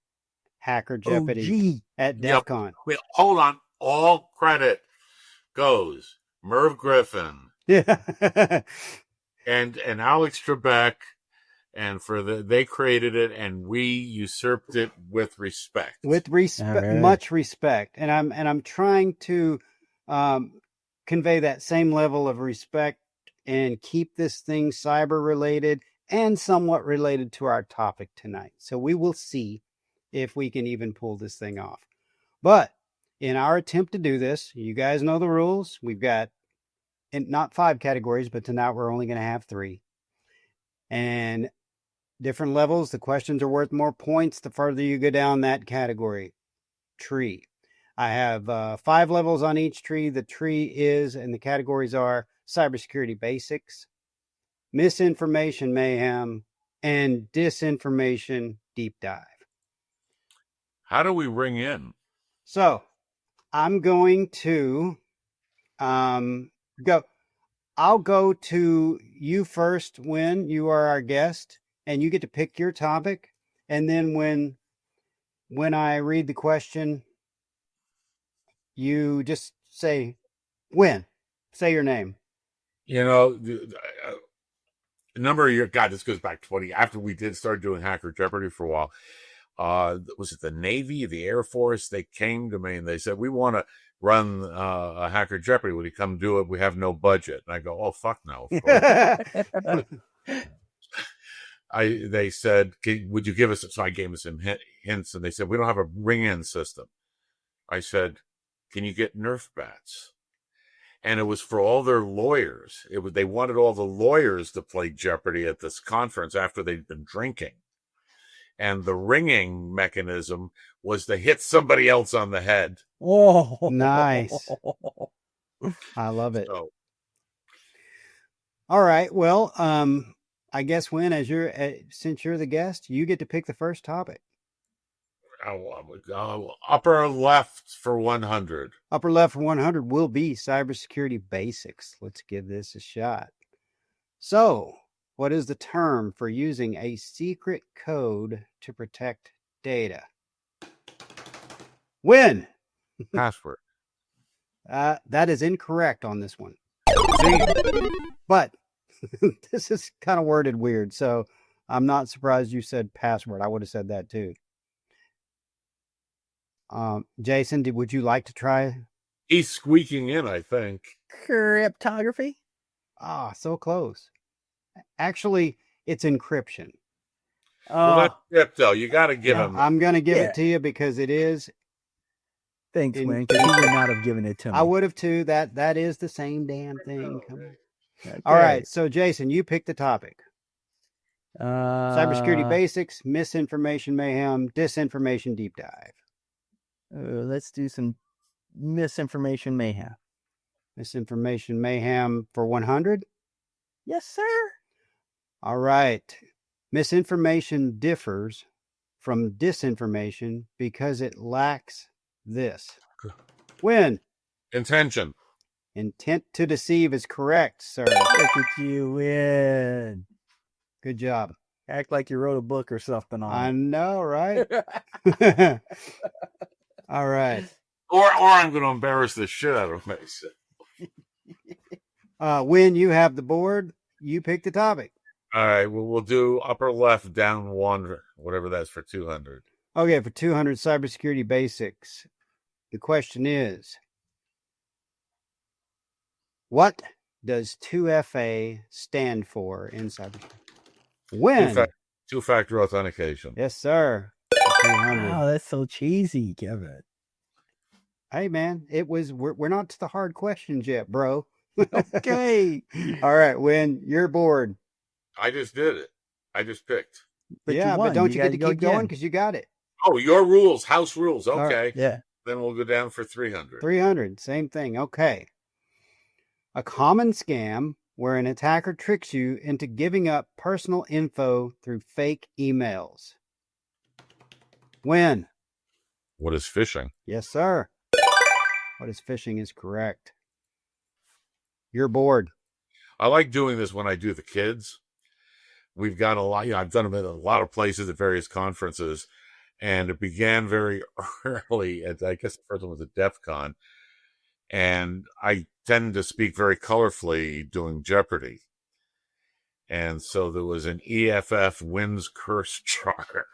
Hacker Jeopardy, at DEFCON. Wait, hold on. All credit goes Merv Griffin Yeah. and Alex Trebek, and they created it, and we usurped it with respect. With respect, All right. much respect, and I'm trying to convey that same level of respect and keep this thing cyber related and somewhat related to our topic tonight. So we will see if we can even pull this thing off. But in our attempt to do this, you guys know the rules. We've got not 5 categories, but tonight we're only going to have 3. And different levels. The questions are worth more points the further you go down that category tree. I have 5 levels on each tree. The tree is, and the categories are cybersecurity basics, misinformation mayhem, and disinformation deep dive. How do we ring in? So I'm going to go. I'll go to you first, Winn. You are our guest, and you get to pick your topic. And then when I read the question, you just say, Winn, say your name. You know, a number of years, God, this goes back 20, after we did start doing Hacker Jeopardy for a while. Was it the Navy, the Air Force? They came to me and they said, we want to run a Hacker Jeopardy. Will you come do it? We have no budget. And I go, oh, fuck no. they said, would you give us, so I gave them some hints, and they said, we don't have a ring-in system. I said, can you get Nerf bats? And it was for all their lawyers. They wanted all the lawyers to play Jeopardy at this conference after they'd been drinking. And the ringing mechanism was to hit somebody else on the head. Oh, nice. I love it. So, all right. Well, I guess Winn, since you're the guest, you get to pick the first topic. Upper left for 100. Upper left for 100 will be cybersecurity basics. Let's give this a shot. So, what is the term for using a secret code to protect data? Winn. Password. That is incorrect on this one. See? But this is kind of worded weird, so I'm not surprised you said password. I would have said that too. Jason, would you like to try? He's squeaking in, I think. cryptography. Ah, so close. Actually, it's encryption. Well, that's crypto. You got to give him. I'm going to give it to you because it is. Thanks, Winn, because he would not have given it to me. I would have too. That is the same damn thing. Come on. Okay. All right. So, Jason, you pick the topic. Cybersecurity basics, misinformation mayhem, disinformation deep dive. Let's do some misinformation mayhem. Misinformation mayhem for 100? Yes, sir. All right. Misinformation differs from disinformation because it lacks this. Winn. Intention. Intent to deceive is correct, sir. Look at you, Winn. Good job. Act like you wrote a book or something on I it. know, right? All right. Or I'm going to embarrass the shit out of myself. Winn, you have the board. You pick the topic. All right. Well, we'll do upper left, down one, whatever that's for 200. Okay, for 200 cybersecurity basics. The question is, what does 2FA stand for in cybersecurity? Winn. Two-factor authentication. Yes, sir. 200. Wow, that's so cheesy, Kevin. Hey, man, we're not to the hard questions yet, bro. Okay. All right, Winn, you're bored. I just did it. I just picked. But yeah, you won. but don't you get to go keep going again. because you got it. Oh, your rules, house rules. All Okay. right. Yeah. Then we'll go down for 300. 300, same thing. Okay. A common scam where an attacker tricks you into giving up personal info through fake emails. Winn. What is phishing? Yes, sir. What is phishing is correct. You're bored. I like doing this when I do the kids. We've got a lot. I've done them at a lot of places at various conferences, and it began very early. I guess the first one was at DEFCON, and I tend to speak very colorfully doing Jeopardy. And so there was an EFF wins curse jar.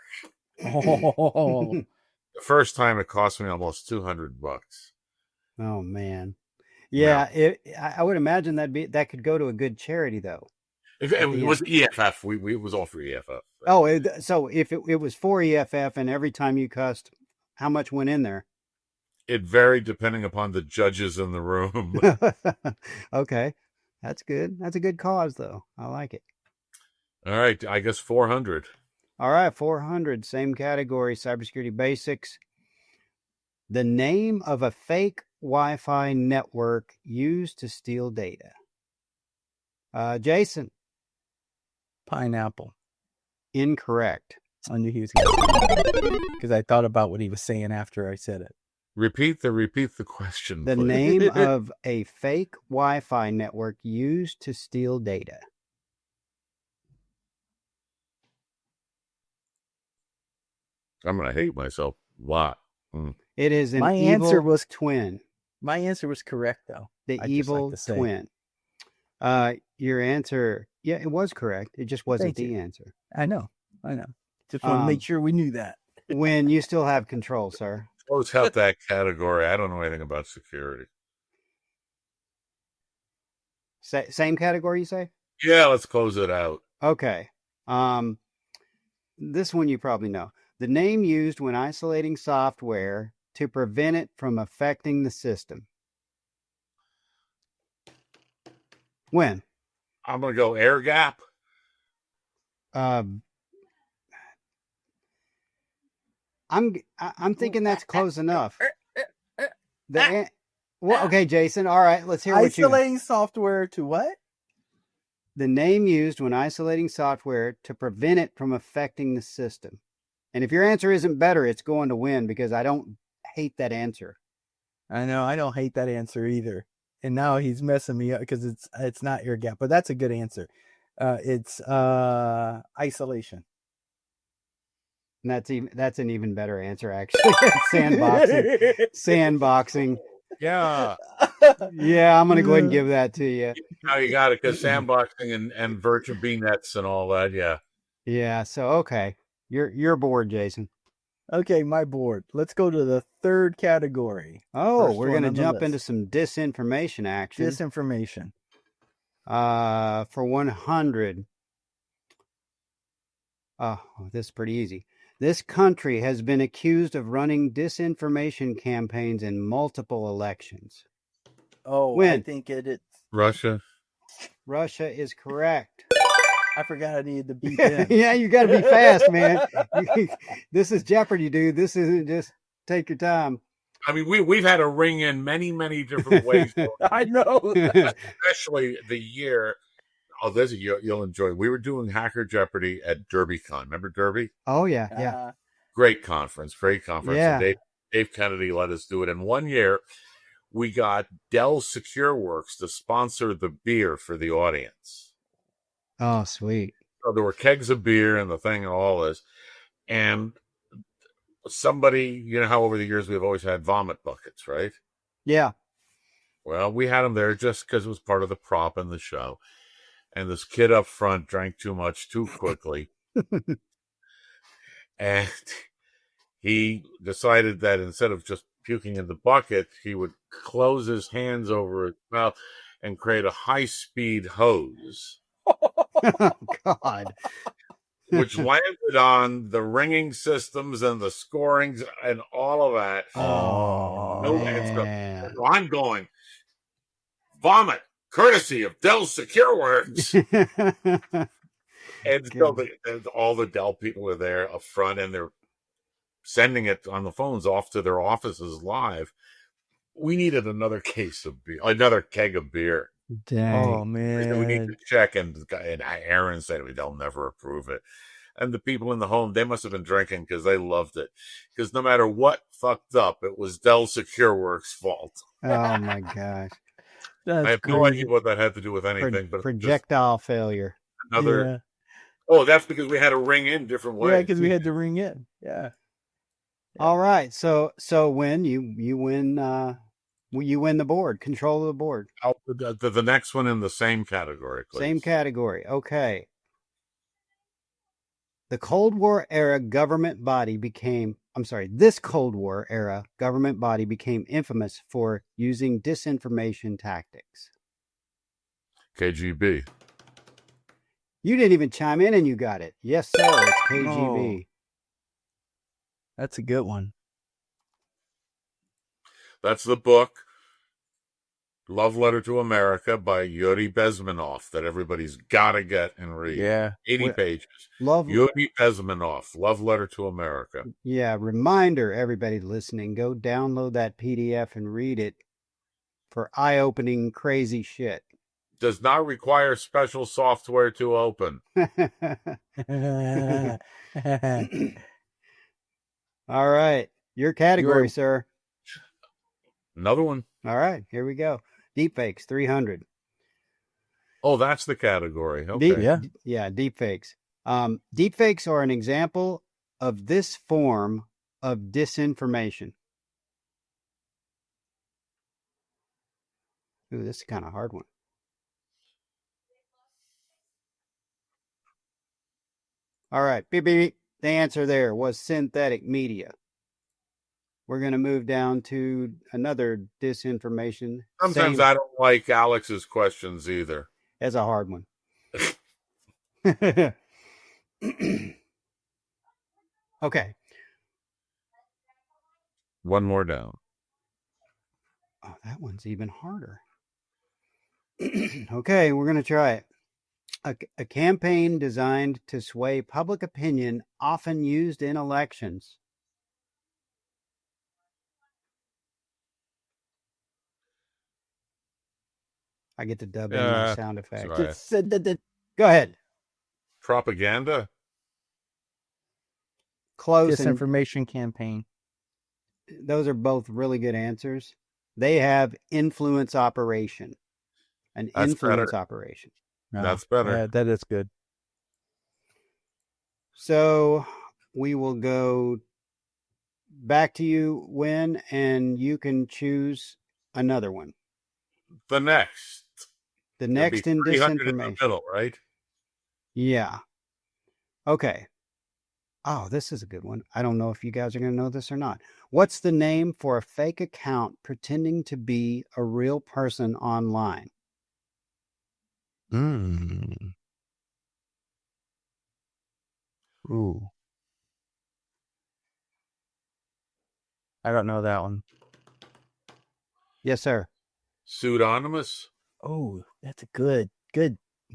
Oh. The first time it cost me almost $200. Oh, man. Yeah, I would imagine that could go to a good charity, though. It was EFF. It was all for EFF. Oh, so if it was for EFF and every time you cussed, how much went in there? It varied depending upon the judges in the room. Okay. That's good. That's a good cause, though. I like it. All right. I guess 400. All right. 400. Same category. Cybersecurity basics. The name of a fake Wi-Fi network used to steal data. Jason. Pineapple. Incorrect. I knew he was going to, because I thought about what he was saying after I said it. Repeat the question. The please. name of a fake Wi-Fi network used to steal data. I'm going to hate myself a lot. It is an twin. My answer was correct, though. The I'd evil just like twin. Your answer, yeah, it was correct. It just wasn't Thank the you. answer. I know. Just want to make sure we knew that. When you still have control, sir. Close out that category. I don't know anything about security. Same category, you say? Yeah, let's close it out. Okay. This one you probably know. The name used when isolating software to prevent it from affecting the system. When? I'm going to go air gap. I'm thinking that's close enough. Well, okay, Jason. All right, let's hear what you. Isolating software to what? The name used when isolating software to prevent it from affecting the system. And if your answer isn't better, it's going to win because I don't hate that answer. I know, I don't hate that answer either. And now he's messing me up because it's not air gap, but that's a good answer. It's isolation. And that's an even better answer, actually. Sandboxing. Yeah. Yeah, I'm going to go ahead and give that to you. Now you got it, because sandboxing and virtual B-nets and all that, yeah. Yeah, so, okay. You're bored, Jason. Okay, my board. Let's go to the third category. Oh, we're going to jump into some disinformation action. Disinformation. For 100. Oh, this is pretty easy. This country has been accused of running disinformation campaigns in multiple elections. Oh, When? I think it's Russia. Russia is correct. I forgot I needed to beat them. Yeah, you got to be fast, man. This is Jeopardy, dude. This isn't just take your time. I mean, we've had to ring in many, many different ways. I know. Especially the year. Oh, this you'll enjoy. We were doing Hacker Jeopardy at DerbyCon. Remember Derby? Oh, yeah. Great conference. Yeah. And Dave Kennedy let us do it. And one year, we got Dell SecureWorks to sponsor the beer for the audience. Oh, sweet. So there were kegs of beer and the thing and all this. And somebody, you know how over the years we've always had vomit buckets, right? Yeah. Well, we had them there just because it was part of the prop in the show. And this kid up front drank too much too quickly. And he decided that instead of just puking in the bucket, he would close his hands over his mouth and create a high-speed hose. Oh, God. Which landed on the ringing systems and the scorings and all of that. Oh, No man. So I'm going, vomit, courtesy of Dell SecureWorks. And so all the Dell people are there up front, and they're sending it on the phones off to their offices live. We needed another case of beer, another keg of beer. Dang. Oh, man. We need to check, and Aaron said they'll never approve it. And the people in the home, they must have been drinking because they loved it. Because no matter what fucked up, it was Dell SecureWorks' fault. Oh, my gosh. That's I have no idea what that had to do with anything. But projectile failure. Another. Yeah. Oh, that's because we had to ring in different ways. Yeah, because we had to ring in. Yeah. All right. So Winn, you win. You win the board. Control of the board. The next one in the same category, please. Same category. Okay. This Cold War era government body became infamous for using disinformation tactics. KGB. You didn't even chime in and you got it. Yes, sir. It's KGB. Oh. That's a good one. That's the book, Love Letter to America by Yuri Bezmenov, that everybody's got to get and read. Yeah. 80 pages. Yuri Bezmenov, Love Letter to America. Yeah, reminder, everybody listening, go download that PDF and read it for eye-opening crazy shit. Does not require special software to open. All right. Your category, sir. Another one. All right. Here we go. Deepfakes, 300. Oh, that's the category. Okay. Deepfakes. Deepfakes are an example of this form of disinformation. Ooh, this is kind of a hard one. All right. Beep, beep. The answer there was synthetic media. We're going to move down to another disinformation. Sometimes I don't like Alex's questions either. That's a hard one. Okay. One more down. Oh, that one's even harder. Okay, we're going to try it. A campaign designed to sway public opinion, often used in elections. I get to dub in my sound effect. Right. Go ahead. Propaganda? Close. Disinformation campaign. Those are both really good answers. They have influence operation. That's Influence better. operation. That's better. Yeah, that is good. So we will go back to you, Winn, and you can choose another one. The next. The next in disinformation. In the middle, right? Yeah. Okay. Oh, this is a good one. I don't know if you guys are going to know this or not. What's the name for a fake account pretending to be a real person online? Ooh. I don't know that one. Yes, sir. Pseudonymous? Oh, that's a good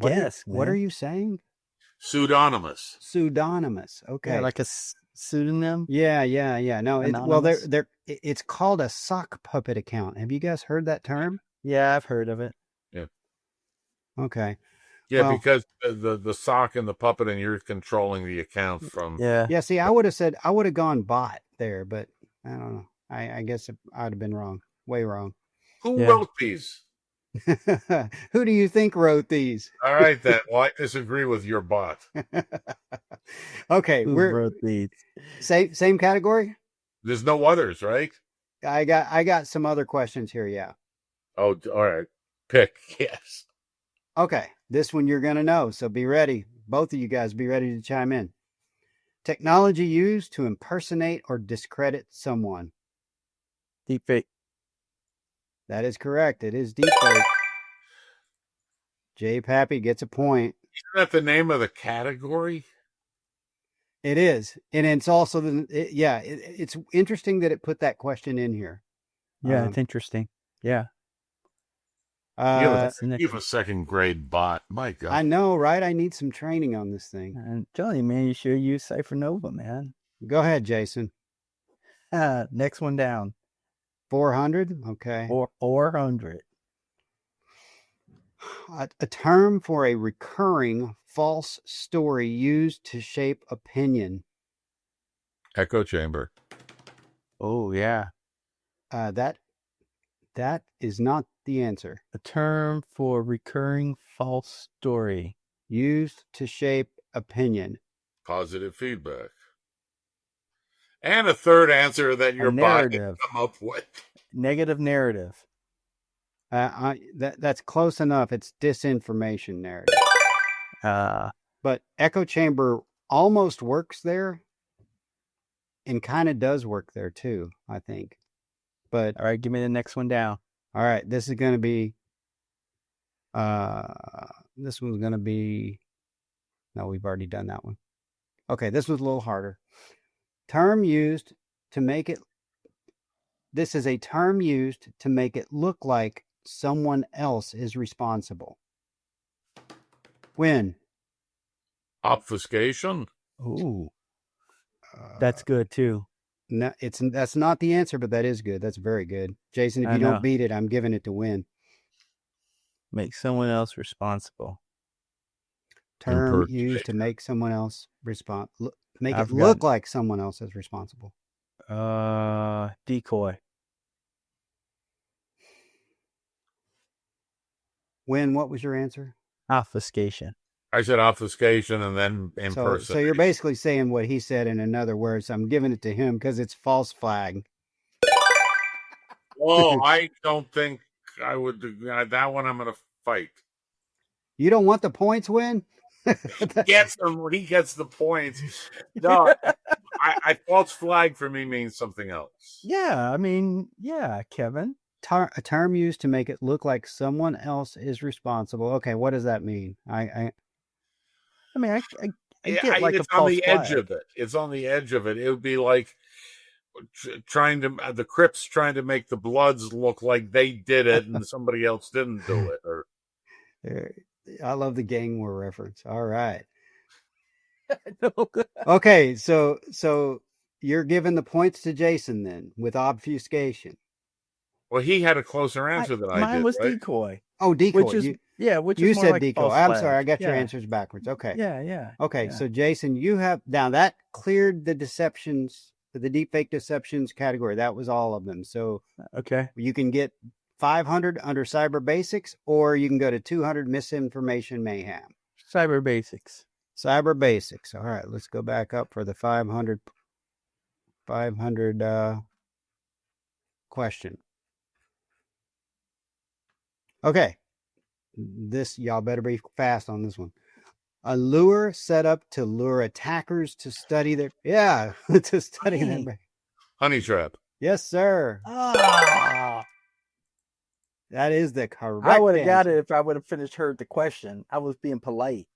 guess. What are you saying? Pseudonymous. Pseudonymous. Okay. Yeah, like a pseudonym? Yeah. No, Anonymous? it's called a sock puppet account. Have you guys heard that term? Yeah, I've heard of it. Yeah. Okay. Yeah, because the sock and the puppet, and you're controlling the account from. Yeah. See, I would have gone bot there, but I don't know. I guess I'd have been wrong. Way wrong. Who wrote these? Who do you think wrote these? All right, then. Well, I disagree with your bot. Okay, Who wrote these? Same category. There's no others, right? I got some other questions here. Yeah. Oh, all right. Pick. Yes. Okay, this one you're gonna know, so be ready. Both of you guys, be ready to chime in. Technology used to impersonate or discredit someone. Deepfake. That is correct. It is deepfake. J. Pappy gets a point. Isn't that the name of the category? It is, and it's also it's interesting that it put that question in here. Yeah, it's interesting. Yeah. You have a second grade bot. My God. I know, right? I need some training on this thing. I'm telling you, man, you should use CyberNova, man. Go ahead, Jason. Next one down. 400. Okay. 400. A term for a recurring false story used to shape opinion. Echo chamber. Oh, yeah. That is not the answer. A term for recurring false story used to shape opinion. Positive feedback. And a third answer that your bot can come up with. Negative narrative. That's close enough. It's disinformation narrative. But echo chamber almost works there, and kind of does work there too, I think. But all right, give me the next one down. All right, this is going to be. This one's going to be. No, we've already done that one. Okay, this was a little harder. Term used to make it. This is a term used to make it look like someone else is responsible. When? Obfuscation. Ooh, that's good too. No, that's not the answer, but that is good. That's very good, Jason. If you don't beat it, I'm giving it to Winn. Make someone else responsible. Term used to make someone else make it look like someone else is responsible. Decoy. Winn, what was your answer? Obfuscation. I said obfuscation and then impersonation. So you're basically saying what he said in another words. I'm giving it to him because it's false flag. Oh, I don't think I would do that one. I'm going to fight. You don't want the points, Winn? He gets the points. No, I false flag for me means something else. Yeah, I mean, yeah, Kevin. A term used to make it look like someone else is responsible. Okay, what does that mean? I get like a it's on false the edge flag. of it. It's on the edge of it. It would be like the Crips trying to make the Bloods look like they did it and somebody else didn't do it. Or I love the gang war reference. All right. Okay, so you're giving the points to Jason then with obfuscation. well, he had a closer answer than I Mine did, was right? decoy. Oh, decoy. Which is which you is more said like decoy. false I'm flag. sorry, I got your Yeah. answers backwards. Okay. Yeah. Okay, yeah. so Jason, you have now that cleared the deceptions, the deepfake deceptions category. That was all of them. So Okay. you can get 500 under cyber basics, or you can go to 200 misinformation mayhem. Cyber basics. Cyber basics. All right, let's go back up for the 500 question. Okay. This, y'all better be fast on this one. A lure set up to lure attackers to study their to study their brain. Honey trap. Yes, sir. Ah, That is the correct I would have got answer. it if I would have heard the question. I was being polite.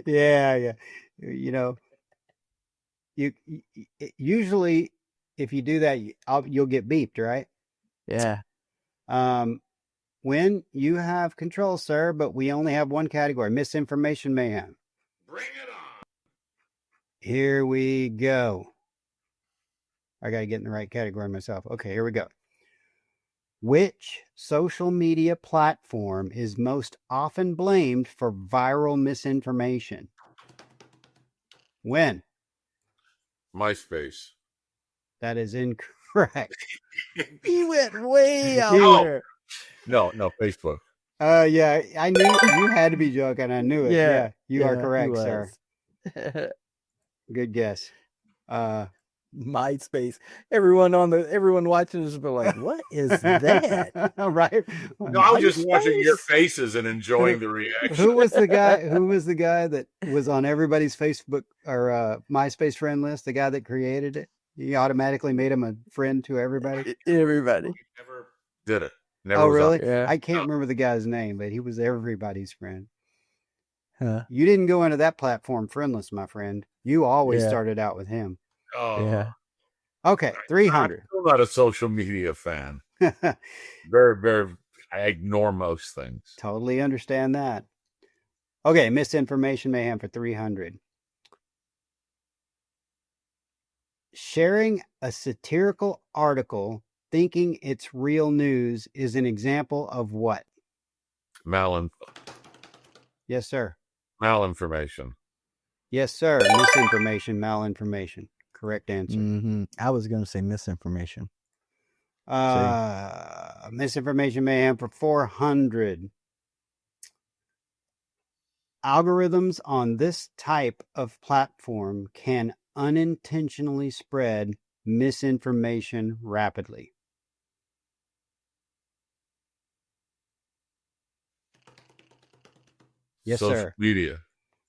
yeah. You know, you usually if you do that, you'll get beeped, right? Yeah. When you have control, sir, but we only have one category: misinformation mayhem. Bring it on. Here we go. I got to get in the right category myself. Okay, here we go. Which social media platform is most often blamed for viral misinformation? When? MySpace. That is incorrect. He went way out He- there. No, Facebook. Yeah, I knew you had to be joking. I knew it. Yeah, you are he correct, was. sir. Good guess. MySpace. Everyone watching this will be like, "What is that?" Right? No, I was just watching your MySpace? faces and enjoying the reaction. Who was the guy? Who was the guy that was on everybody's Facebook or MySpace friend list? The guy that created it. He automatically made him a friend to everybody. Everybody. Never did it. Never Oh, was really? Yeah. I can't remember the guy's name, but he was everybody's friend. Huh. You didn't go into that platform friendless, my friend. You always Yeah. started out with him. Oh, Yeah. Okay, 300. I'm still not a social media fan. Very, very. I ignore most things. Totally understand that. Okay, misinformation mayhem for 300. Sharing a satirical article thinking it's real news is an example of what? Yes, sir. Malinformation. Yes, sir. Misinformation, malinformation. Correct answer. Mm-hmm. I was going to say misinformation. Misinformation mayhem for 400. Algorithms on this type of platform can unintentionally spread misinformation rapidly. Yes, Social sir. media.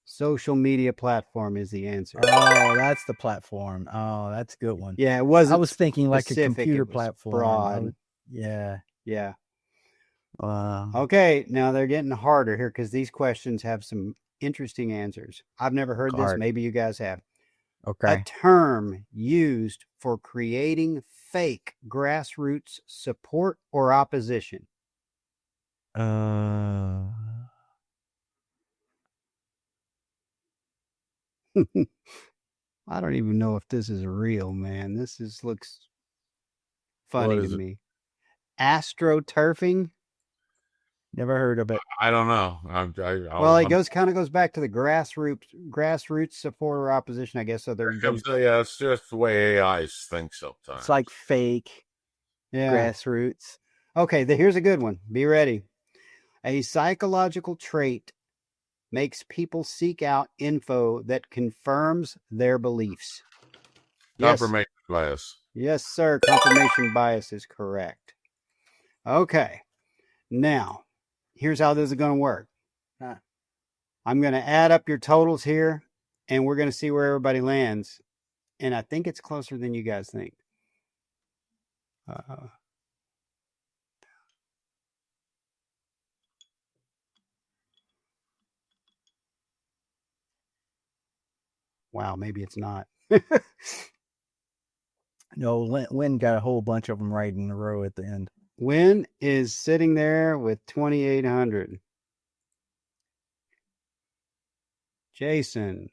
Social media platform is the answer. Oh, that's the platform. Oh, that's a good one. Yeah, it wasn't. I was thinking like a specific, computer it was platform. broad. Yeah. Yeah. Wow. Okay, now they're getting harder here because these questions have some interesting answers. I've never heard this. Hard. Maybe you guys have. Okay. A term used for creating fake grassroots support or opposition. I don't even know if this is real, man. This looks funny What to is it? me. Astroturfing. Never heard of it. I don't know. Well, it kind of goes back to the grassroots support or opposition, I guess. So they're yeah, it's just the way AIs think sometimes. It's like fake grassroots. Okay, here's a good one. Be ready. A psychological trait makes people seek out info that confirms their beliefs. Confirmation bias. Yes, sir. Confirmation bias is correct. Okay. Now, here's how this is going to work. I'm going to add up your totals here, and we're going to see where everybody lands. And I think it's closer than you guys think. Wow, maybe it's not. No, Winn got a whole bunch of them right in a row at the end. Winn is sitting there with 2,800. Jason.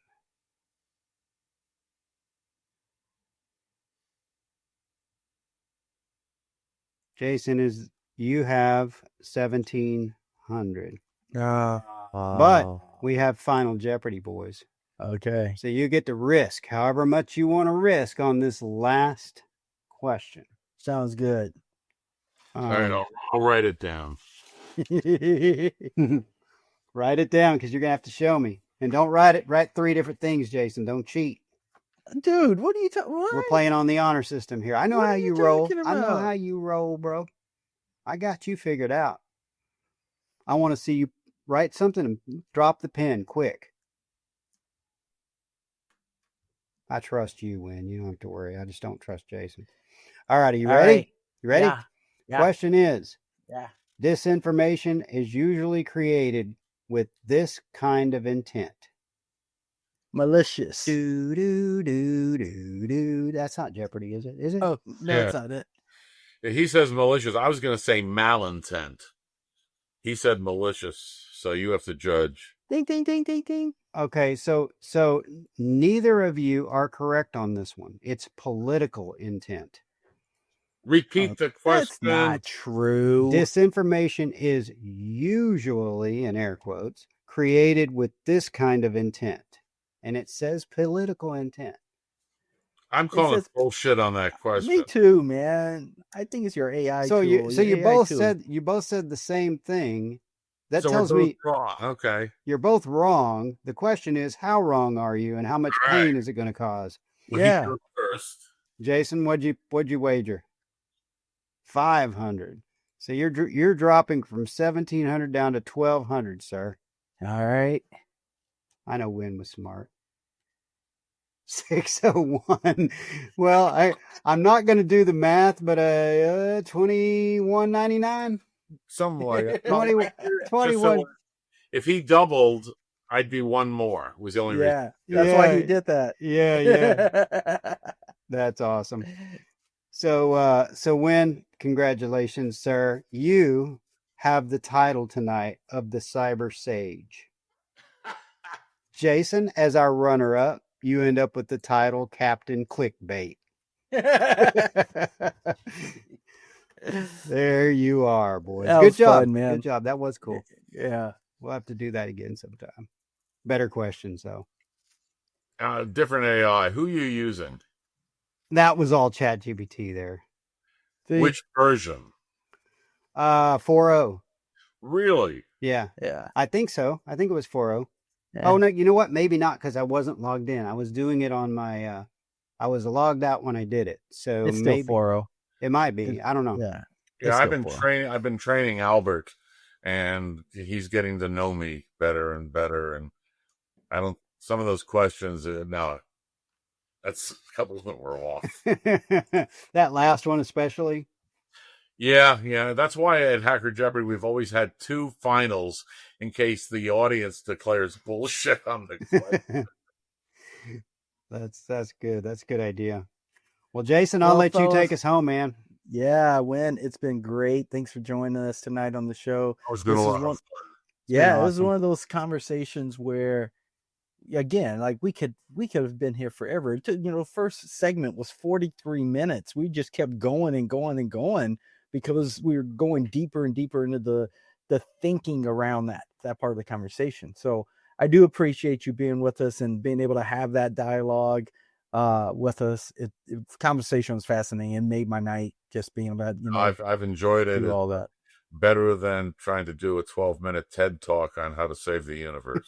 Jason, you have 1,700. But we have Final Jeopardy, boys. Okay. So you get to risk however much you want to risk on this last question. Sounds good. All right, I'll write it down. Write it down because you're gonna have to show me. And don't write 3 different things, Jason. Don't cheat. Dude, what are you talking? We're playing on the honor system here. I know What how are you you roll. talking I know about? how you roll, bro. I got you figured out. I want to see you write something and drop the pen quick. I trust you, Winn. You don't have to worry. I just don't trust Jason. All right, are you ready? Right. You ready? Yeah. Question is, Yeah. disinformation is usually created with this kind of intent. Malicious. Do. That's not Jeopardy, is it? Is it? Oh, no, that's not it. He says malicious. I was going to say malintent. He said malicious, so you have to judge. Ding, ding, ding, ding, ding. Okay, so neither of you are correct on this one. It's political intent. Repeat the question. That's not true. Disinformation is usually, in air quotes, created with this kind of intent. And it says political intent. I'm calling bullshit on that question. Me too, man. I think it's your AI So tool. you both said the same thing. That so tells we're both me wrong. Okay. You're both wrong. The question is, how wrong are you, and how much pain is it going to cause? Well, yeah. First, Jason, what'd you wager? 500. So you're dropping from 1,700 down to 1,200, sir. All right. I know Winn was smart. 601. Well, I'm not going to do the math, but 21.99. Something like that. 21. If he doubled, I'd be one more. Was the only reason. That's why he did that. Yeah. That's awesome. So Winn, congratulations, sir. You have the title tonight of the Cyber Sage. Jason, as our runner-up, you end up with the title Captain Clickbait. There you are, boys. Good job, fun, man. Good job. That was cool. Yeah. We'll have to do that again sometime. Better questions, though. Different AI. Who you using? That was all ChatGPT there. Which version? 4.0. Really? Yeah. I think so. I think it was 4.0. Yeah. Oh, no, you know what? Maybe not, because I wasn't logged in. I was doing it on my, I was logged out when I did it. So it's maybe still 4.0. It might be. I don't know. Yeah. I've been training Albert, and he's getting to know me better and better. And some of those questions now, that's a couple of them were off. That last one, especially. Yeah. That's why at Hacker Jeopardy, we've always had 2 finals in case the audience declares bullshit on the question. That's good. That's a good idea. Well, Jason, I'll let you take us home, man. Yeah, Winn, it's been great. Thanks for joining us tonight on the show. It's been a lot of fun. Yeah, it was one of those conversations where, again, like we could have been here forever. First segment was 43 minutes. We just kept going and going and going because we were going deeper and deeper into the thinking around that part of the conversation. So I do appreciate you being with us and being able to have that dialogue with us. Conversation was fascinating. It made my night just being about, I've enjoyed it. All that. Better than trying to do a 12-minute TED talk on how to save the universe.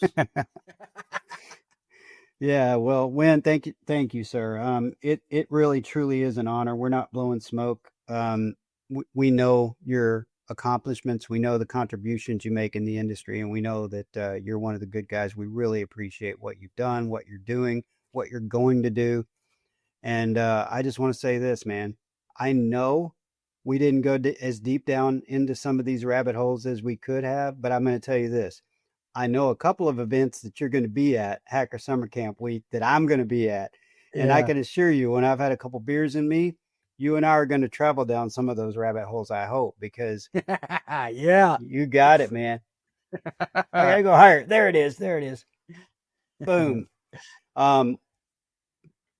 Yeah, well, Winn, thank you, sir. It really truly is an honor. We're not blowing smoke. We know your accomplishments. We know the contributions you make in the industry, and we know that you're one of the good guys. We really appreciate what you've done, what you're doing, what you're going to do. And I just want to say this, man. I know we didn't go as deep down into some of these rabbit holes as we could have, but I'm going to tell you this. I know a couple of events that you're going to be at Hacker Summer Camp Week that I'm going to be at. And I can assure you, when I've had a couple beers in me, you and I are going to travel down some of those rabbit holes, I hope, because yeah, you got it, man. I gotta go higher. There it is. There it is. Boom.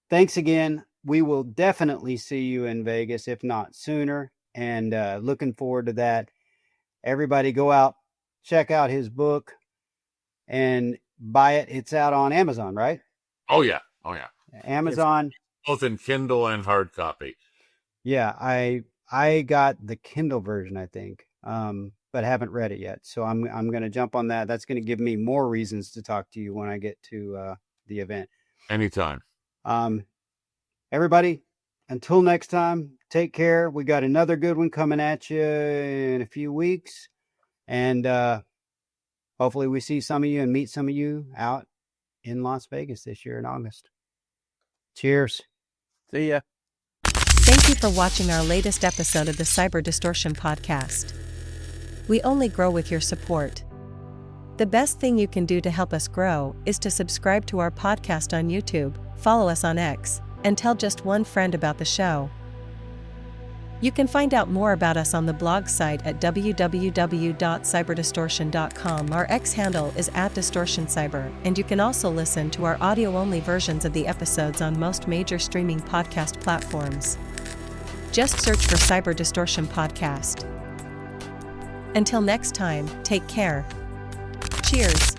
Thanks again. We will definitely see you in Vegas, if not sooner. And looking forward to that. Everybody go out, check out his book, and buy it. It's out on Amazon, right? Oh yeah. Oh yeah. Amazon. It's both in Kindle and hard copy. Yeah, I got the Kindle version, I think, but haven't read it yet. So I'm going to jump on that. That's going to give me more reasons to talk to you when I get to the event. Anytime. Everybody, until next time, take care. We got another good one coming at you in a few weeks, and hopefully we see some of you and meet some of you out in Las Vegas this year in August. Cheers. See ya. Thank you for watching our latest episode of the Cyber Distortion podcast. We only grow with your support. The best thing you can do to help us grow is to subscribe to our podcast on YouTube, follow us on X, and tell just one friend about the show. You can find out more about us on the blog site at www.cyberdistortion.com. Our X handle is @DistortionCyber, and you can also listen to our audio-only versions of the episodes on most major streaming podcast platforms. Just search for Cyber Distortion Podcast. Until next time, take care. Cheers.